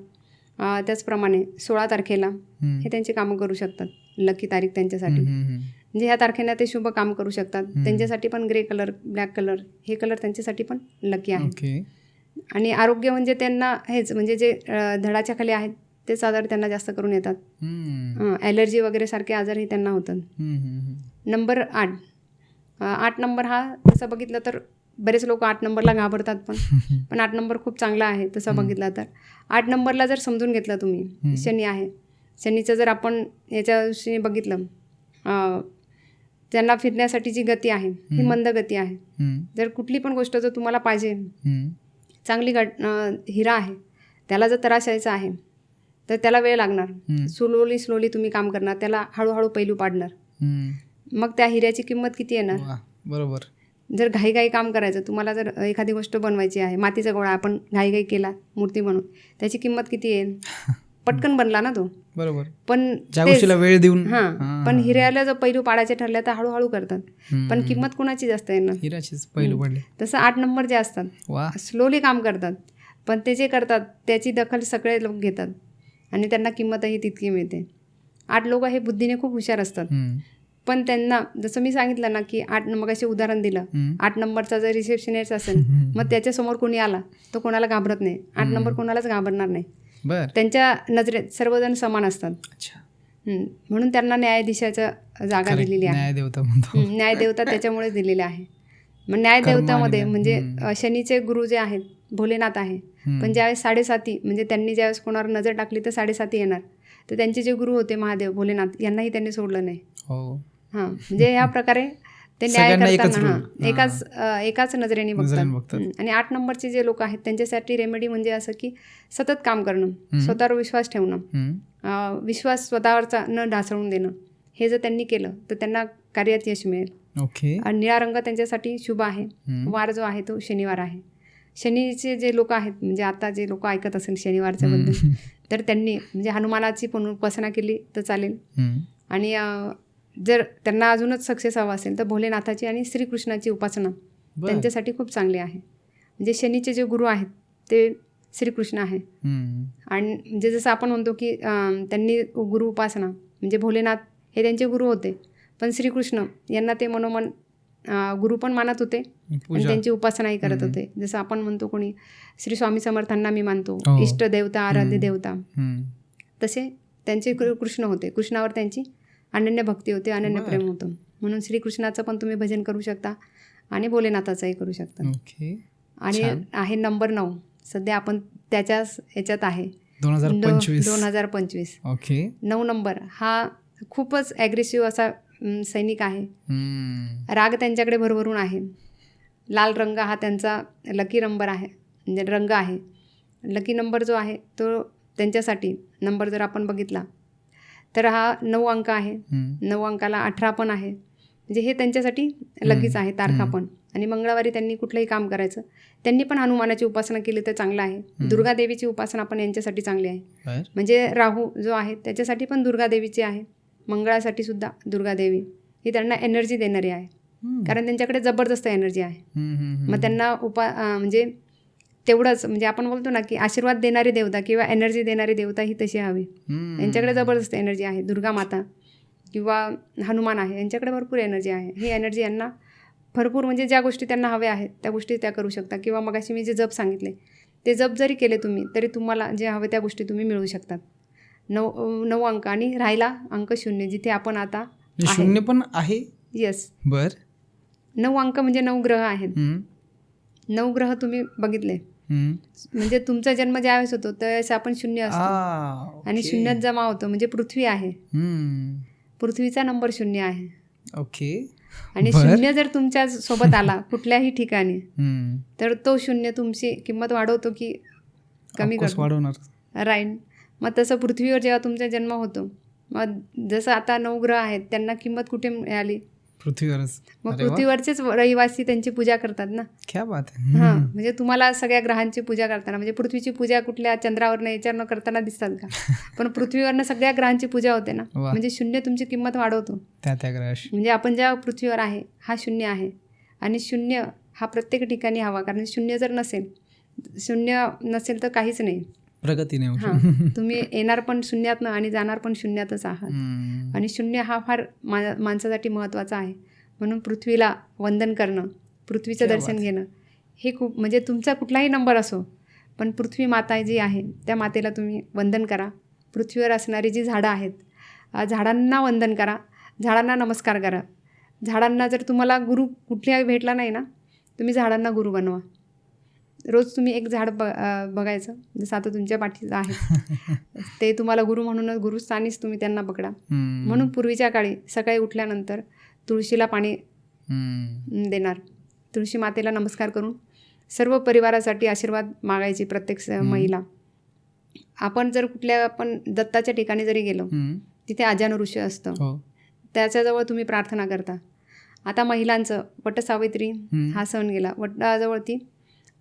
त्याचप्रमाणे 16 तारखेला हे त्यांची कामं करू शकतात, लकी तारीख त्यांच्यासाठी. म्हणजे ह्या तारखेला ते शुभ काम करू शकतात. त्यांच्यासाठी पण ग्रे कलर, ब्लॅक कलर हे कलर त्यांच्यासाठी पण लकी आहे. ओके. आणि आरोग्य म्हणजे त्यांना हेच म्हणजे जे धडाच्या खाली आहेत तेच आजार त्यांना जास्त करून येतात. ॲलर्जी वगैरे सारखे आजारही त्यांना होतात. नंबर 8 नंबर हा तसं बघितलं तर बरेच लोक 8 नंबरला घाबरतात, पण 8 नंबर खूप चांगला आहे तसं बघितलं तर. 8 नंबरला जर समजून घेतलं तुम्ही, शनी आहे, शनीचं जर आपण याच्याविषयी बघितलं, त्यांना फिरण्यासाठी जी गती आहे ही मंद गती आहे. जर कुठली पण गोष्ट जर तुम्हाला पाहिजे, चांगली हिरा आहे, त्याला जर तरास यायचा आहे तर त्याला वेळ लागणार. स्लोली तुम्ही काम करणार, त्याला हळूहळू पैलू पाडणार, मग त्या हिऱ्याची किंमत किती येणार. बरोबर. जर घाईघाई काम करायचं, तुम्हाला जर एखादी गोष्ट बनवायची आहे, मातीचा गोळा आपण घाईघाई केला मूर्ती बनवून, त्याची किंमत किती येईल. पटकन बनला ना तो. बरोबर. पण ज्या गोष्टीला वेळ देऊन, पण हिऱ्याला जर पैलू पाडायचे ठरले तर हळूहळू करतात, पण किंमत कोणाची जास्त येणार. हिऱ्याचीच पैलू पडले. तसं 8 नंबर जे असतात स्लोली काम करतात, पण ते जे करतात त्याची दखल सगळे लोक घेतात आणि त्यांना किंमतही तितकी मिळते. 8 लोक हे बुद्धीने खूप हुशार असतात, पण त्यांना जसं मी सांगितलं ना की 8 नंबर असे उदाहरण दिलं, 8 नंबरचा जर रिसेप्शनिस्ट असेल मग त्याच्यासमोर कोणी आला तो कोणाला घाबरत नाही. 8 नंबर कोणालाच घाबरणार नाही. त्यांच्या नजरेत सर्वजण समान असतात. म्हणून त्यांना न्यायाधीशाच्या जागा दिलेली आहे. न्यायदेवता त्याच्यामुळेच दिलेली आहे. मग न्यायदेवतामध्ये म्हणजे शनीचे गुरु जे आहेत भोलेनाथ आहे, पण ज्यावेळेस 7.5 म्हणजे त्यांनी ज्यावेळेस कोणावर नजर टाकली तर 7.5 येणार, तर त्यांचे जे गुरु होते महादेव भोलेनाथ यांनाही त्यांनी सोडलं नाही. म्हणजे ह्या प्रकारे ते न्याय करताना एकाच नजरेने बघतात. आणि 8 नंबरचे जे लोक आहेत त्यांच्यासाठी रेमेडी म्हणजे असं की सतत काम करणं, स्वतःवर विश्वास ठेवणं, विश्वास स्वतःवरचा न ढासळून देणं, हे जर त्यांनी केलं तर त्यांना कार्यात यश मिळेल. आणि निळा रंग त्यांच्यासाठी शुभ आहे. वार जो आहे तो शनिवार आहे. शनीचे जे लोक आहेत म्हणजे आता जे लोक ऐकत असेल शनिवारच्या बद्दल, तर त्यांनी म्हणजे हनुमानाची पण उपासना केली तर चालेल. आणि जर त्यांना अजूनच सक्सेस हवा असेल तर भोलेनाथाची आणि श्रीकृष्णाची उपासना त्यांच्यासाठी खूप चांगली आहे. म्हणजे शनीचे जे गुरु आहेत ते श्रीकृष्ण आहे. आणि म्हणजे जसं आपण म्हणतो की त्यांनी गुरु उपासना म्हणजे भोलेनाथ हे त्यांचे गुरु होते, पण श्रीकृष्ण यांना ते मनोमन गुरु पण मानत होते आणि त्यांची उपासनाही करत होते. जसं आपण म्हणतो कोणी श्री स्वामी समर्थांना मी मानतो, इष्ट देवता, आराध्य देवता, तसे त्यांचे कृष्ण होते. कृष्णावर त्यांची अनन्य भक्ती होती, अनन्य प्रेम होतं. म्हणून श्रीकृष्णाचं पण तुम्ही भजन करू शकता आणि भोलेनाथाचंही करू शकता. आणि आहे नंबर 9. सध्या आपण त्याच्याच याच्यात आहे 2025. 9 नंबर हा खूपच ॲग्रेसिव्ह असा सैनिक आहे. राग त्यांच्याकडे भरभरून आहे. लाल रंग हा त्यांचा लकी नंबर आहे, म्हणजे रंग आहे. लकी नंबर जो आहे तो त्यांच्यासाठी नंबर जर आपण बघितला तर हा 9 अंक आहे. 9 अंकाला 18 पण आहे, म्हणजे हे त्यांच्यासाठी लगेच आहे तारखा पण. आणि मंगळवारी त्यांनी कुठलंही काम करायचं. त्यांनी पण हनुमानाची उपासना केली तर चांगलं आहे. दुर्गादेवीची उपासना पण यांच्यासाठी चांगली आहे. म्हणजे राहू जो आहे त्याच्यासाठी पण दुर्गादेवीची आहे, मंगळासाठी सुद्धा दुर्गादेवी ही त्यांना एनर्जी देणारी आहे, कारण त्यांच्याकडे जबरदस्त एनर्जी आहे. मग त्यांना म्हणजे तेवढंच म्हणजे आपण बोलतो ना की आशीर्वाद देणारी देवता किंवा एनर्जी देणारी देवता ही तशी हवी. यांच्याकडे जबरदस्त एनर्जी आहे. दुर्गा माता किंवा हनुमान आहे, यांच्याकडे भरपूर एनर्जी आहे. ही एनर्जी यांना भरपूर म्हणजे ज्या गोष्टी त्यांना हव्या आहेत त्या गोष्टी त्या करू शकता. किंवा मगाशी मी जे जप सांगितले ते जप जरी केले तुम्ही तरी तुम्हाला जे हवे त्या गोष्टी तुम्ही मिळवू शकतात. 9 अंक आणि राहिला अंक 0 जिथे आपण आता 0 पण आहे. येस, 9 अंक म्हणजे 9 ग्रह आहेत. 9 ग्रह तुम्ही बघितले म्हणजे तुमचा जन्म ज्यावेळेस होतो त्यावेळेस आपण 0 असतो आणि 0 जमा होतो म्हणजे पृथ्वी आहे. पृथ्वीचा नंबर 0 आहे. आणि 0 जर तुमच्या सोबत आला कुठल्याही ठिकाणी तर तो 0 तुमची किंमत वाढवतो की कमी करतो, राईट. मग तसं पृथ्वीवर जेव्हा तुमचा जन्म होतो, मग जसं आता 9 ग्रह आहेत त्यांना किंमत कुठे मिळाली, पृथ्वीवरच. मग पृथ्वीवरचेच रहिवासी त्यांची पूजा करतात ना. क्या बात आहे. म्हणजे तुम्हाला सगळ्या ग्रहांची पूजा करताना म्हणजे पृथ्वीची पूजा कुठल्या चंद्रावरनं याच्यावरनं करताना दिसतात का, पण पृथ्वीवरनं सगळ्या ग्रहांची पूजा होते ना. म्हणजे 0 तुमची किंमत वाढवतो त्या ग्रहाची. म्हणजे आपण ज्या पृथ्वीवर आहे हा 0 आहे आणि 0 हा प्रत्येक ठिकाणी हवा, कारण 0 जर नसेल तर काहीच नाही. प्रगती नाही होऊ हां शकत. तुम्ही येणार पण शून्यातनं आणि जाणार पण शून्यातच आहात. आणि शून्य हा फार माणसासाठी महत्त्वाचा आहे. म्हणून पृथ्वीला वंदन करणं, पृथ्वीचं क्या दर्शन बात. घेणं हे खूप, म्हणजे तुमचा कुठलाही नंबर असो पण पृथ्वी माता जी आहे त्या मातेला तुम्ही वंदन करा. पृथ्वीवर असणारी जी झाडं आहेत, झाडांना वंदन करा, झाडांना नमस्कार करा. झाडांना जर तुम्हाला गुरु कुठलाही भेटला नाही ना, तुम्ही झाडांना गुरु बनवा. रोज तुम्ही एक झाड बघायचं, जसं आता तुमच्या पाठीचं आहे ते तुम्हाला गुरु म्हणूनच, गुरुस्थानीच तुम्ही त्यांना पकडा. म्हणून पूर्वीच्या काळी सकाळी उठल्यानंतर तुळशीला पाणी देणार, तुळशी मातेला नमस्कार करून सर्व परिवारासाठी आशीर्वाद मागायची प्रत्येक महिला. आपण जर कुठल्या पण दत्ताच्या ठिकाणी जरी गेलो, तिथे आजान ऋषी असतं, त्याच्याजवळ तुम्ही प्रार्थना करता. आता महिलांचं वटसावित्री हा सण गेला, वटाजवळ ती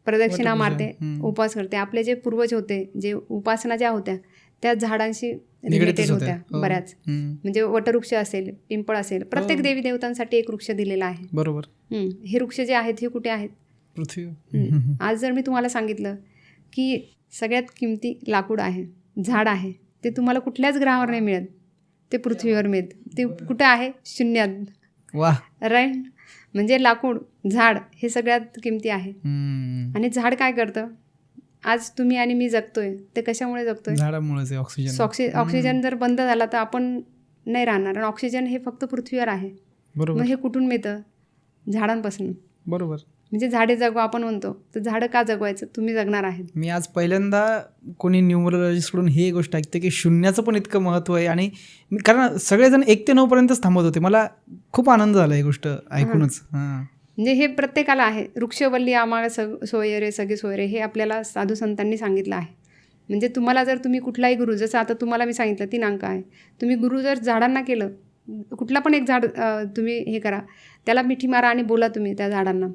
प्रदक्षिणा मारते, उपवास करते. आपले जे पूर्वज होते, जे उपासना ज्या होत्या त्या झाडांशी रिलेटेड होत्या बऱ्याच. म्हणजे वटवृक्ष असेल, पिंपळ असेल, प्रत्येक देवी देवतांसाठी एक वृक्ष दिलेला आहे. बरोबर. हे वृक्ष जे आहेत हे कुठे आहेत? पृथ्वी. आज जर मी तुम्हाला सांगितलं की सगळ्यात किमती लाकूड आहे, झाड आहे, ते तुम्हाला कुठल्याच ग्रहावर नाही मिळत, ते पृथ्वीवर मिळत. ते कुठे आहे? शून्यात. वा. राईट. म्हणजे लाकूड, झाड हे सगळ्यात किमती आहे. आणि झाड काय करतं? आज तुम्ही आणि मी जगतोय ते कशामुळे जगतोय? झाडामुळेच. ऑक्सिजन जर बंद झाला तर आपण नाही राहणार. आणि ऑक्सिजन हे फक्त पृथ्वीवर आहे. बरोबर. मग हे कुठून मिळतं? झाडांपासून. बरोबर. म्हणजे झाडे जगवा आपण म्हणतो, तर झाडं का जगवायचं? तुम्ही जगणार आहेत. मी आज पहिल्यांदा कोणी न्यूमरोलॉजिस्टकडून ही गोष्ट ऐकते की शून्याचं पण इतकं महत्त्व आहे. आणि कारण सगळेजण 1 ते 9 पर्यंतच थांबत होते. मला खूप आनंद झाला ही गोष्ट ऐकूनच. म्हणजे हे प्रत्येकाला आहे. वृक्षवल्ली आम्हाला सोयरे सगळे सोयरे हे आपल्याला साधू संतांनी सांगितलं आहे. म्हणजे तुम्हाला जर तुम्ही कुठलाही गुरु, जसं आता तुम्हाला मी सांगितलं 3 अंक आहे, तुम्ही गुरु जर झाडांना केलं, कुठला पण एक झाड तुम्ही हे करा, त्याला मिठी मारा आणि बोला तुम्ही त्या झाडांना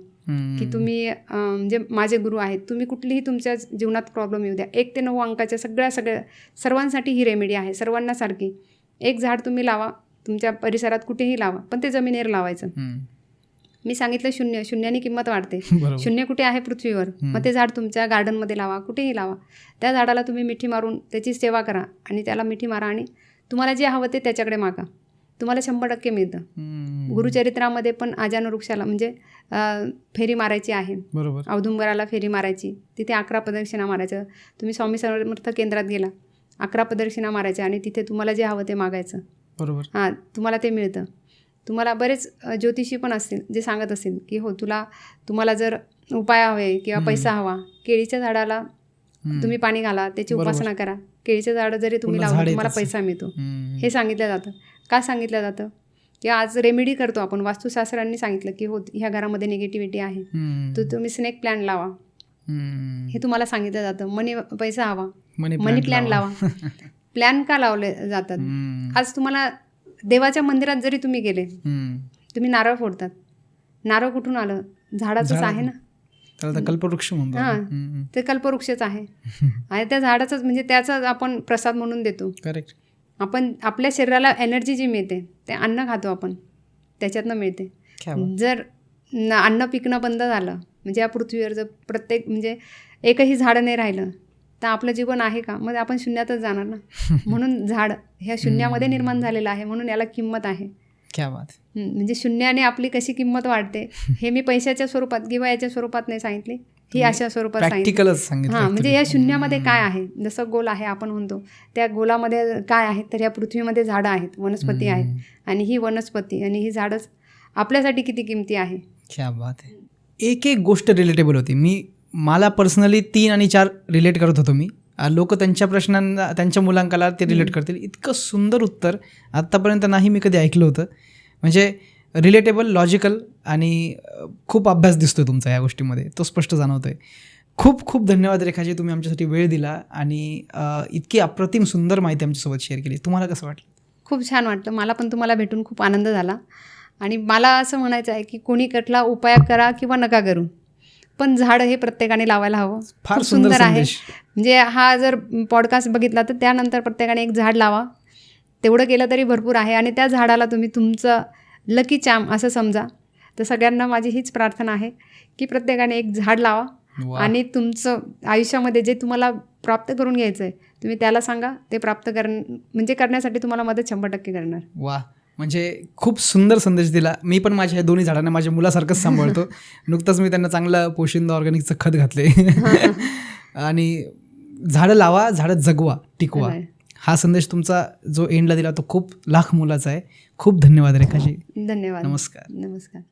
की तुम्ही म्हणजे माझे गुरु आहेत. तुम्ही कुठलीही तुमच्या जीवनात प्रॉब्लेम येऊ द्या, 1 ते 9 अंकाच्या सर्वांसाठी ही रेमेडी आहे, सर्वांना सारखी. एक झाड तुम्ही लावा, तुमच्या परिसरात कुठेही लावा, पण ते जमिनीवर लावायचं. मी सांगितलं शून्याने किंमत वाढते. शून्य कुठे आहे? पृथ्वीवर. मग ते झाड तुमच्या गार्डनमध्ये लावा, कुठेही लावा. त्या झाडाला तुम्ही मिठी मारून त्याची सेवा करा आणि त्याला मिठी मारा आणि तुम्हाला जे हवं ते त्याच्याकडे मागा, तुम्हाला 100% मिळतं. गुरुचरित्रामध्ये पण आजान वृक्षाला म्हणजे फेरी मारायची आहे. बरोबर. औदुंबराला फेरी मारायची, तिथे 11 प्रदक्षिणा मारायचं. तुम्ही स्वामी समर्थ केंद्रात गेला, 11 प्रदक्षिणा मारायच्या आणि तिथे तुम्हाला जे हवं ते मागायचं. बरोबर. हां, तुम्हाला ते मिळतं. तुम्हाला बरेच ज्योतिषी पण असतील जे सांगत असतील की हो तुम्हाला जर उपाय हवे किंवा पैसा हवा, केळीच्या झाडाला तुम्ही पाणी घाला, त्याची उपासना करा. केळीचं झाड जरी तुम्ही लावलं तुम्हाला पैसा मिळतो, हे सांगितलं जातं. का सांगितलं जातं? की आज रेमेडी करतो आपण. वास्तुशास्त्रांनी सांगितलं की हो ह्या घरामध्ये निगेटिव्हिटी आहे, तर तुम्ही स्नेक प्लॅन लावा, हे तुम्हाला सांगितलं जातं. पैसा हवा, मनी प्लॅन लावा. प्लॅन का लावले जातात? आज तुम्हाला देवाच्या मंदिरात जरी तुम्ही गेले, तुम्ही नारळ फोडतात. नारळ कुठून आलं? झाडाचंच आहे ना. कल्पवृक्ष म्हणतो. हां, ते कल्पवृक्षच आहे. आणि त्या झाडाचंच म्हणजे त्याचाच आपण प्रसाद म्हणून देतो. करेक्ट. आपण आपल्या शरीराला एनर्जी जी मिळते ते अन्न खातो आपण, त्याच्यातनं मिळते. जर अन्न पिकणं बंद झालं, म्हणजे या पृथ्वीवर जर प्रत्येक म्हणजे एकही झाड नाही राहिलं, तर आपलं जीवन आहे का? मग आपण शून्यातच जाणार ना. म्हणून झाड ह्या शून्यामध्ये निर्माण झालेलं आहे, म्हणून याला किंमत आहे. क्या बात. म्हणजे शून्याने आपली कशी किंमत वाढते हे मी पैशाच्या स्वरूपात किंवा याच्या स्वरूपात नाही सांगितले, ही अशा स्वरूपात सांगितलं. हां, म्हणजे या शून्यामध्ये काय आहे? जसं गोल आहे आपण म्हणतो, त्या गोलामध्ये काय आहे? तर या पृथ्वीमध्ये झाडं आहेत, वनस्पती आहेत. आणि ही वनस्पती आणि ही झाडच आपल्यासाठी किती किमती आहे. क्या बात आहे. एक गोष्ट रिलेटेबल होती. मला पर्सनली 3 आणि 4 रिलेट करत होतो मी. लोक त्यांच्या प्रश्नांना, त्यांच्या मुलांकाला ते रिलेट करतील. इतकं सुंदर उत्तर आत्तापर्यंत नाही मी कधी ऐकलं होतं. म्हणजे रिलेटेबल, लॉजिकल आणि खूप अभ्यास दिसतोय तुमचा या गोष्टीमध्ये, तो स्पष्ट जाणवतोय. खूप खूप धन्यवाद रेखाजी, तुम्ही आमच्यासाठी वेळ दिला आणि इतकी अप्रतिम सुंदर माहिती आमच्यासोबत शेअर केली. तुम्हाला कसं वाटलं? खूप छान वाटलं. मला पण तुम्हाला भेटून खूप आनंद झाला. आणि मला असं म्हणायचं आहे की कोणी कुठला उपाय करा किंवा नका करू, पण झाड हे प्रत्येकाने लावायला हवं. फार सुंदर आहे. म्हणजे हा जर पॉडकास्ट बघितला तर त्यानंतर प्रत्येकाने एक झाड लावा. तेवढं केलं तरी भरपूर आहे. आणि त्या झाडाला तुम्ही तुमचं लकी चार्म असं समजा. तर सगळ्यांना माझी हीच प्रार्थना आहे की प्रत्येकाने एक झाड लावा वा. आणि तुमचं आयुष्यामध्ये जे तुम्हाला प्राप्त करून घ्यायचं आहे तुम्ही त्याला सांगा, ते प्राप्त म्हणजे करण्यासाठी तुम्हाला मदत 100% करणार. वा, म्हणजे खूप सुंदर संदेश दिला. मी पण माझ्या ह्या दोन्ही झाडांना माझ्या मुलासारखंच सांभाळतो. नुकतंच मी त्यांना चांगलं पोशिंदा ऑर्गॅनिकचं खत घातले. आणि झाडं लावा, झाडं जगवा, टिकवा. खरंय. हा संदेश तुमचा जो एंडला दिला तो खूप लाख मोलाचा आहे. खूप धन्यवाद रेखाजी. धन्यवाद. नमस्कार. नमस्कार.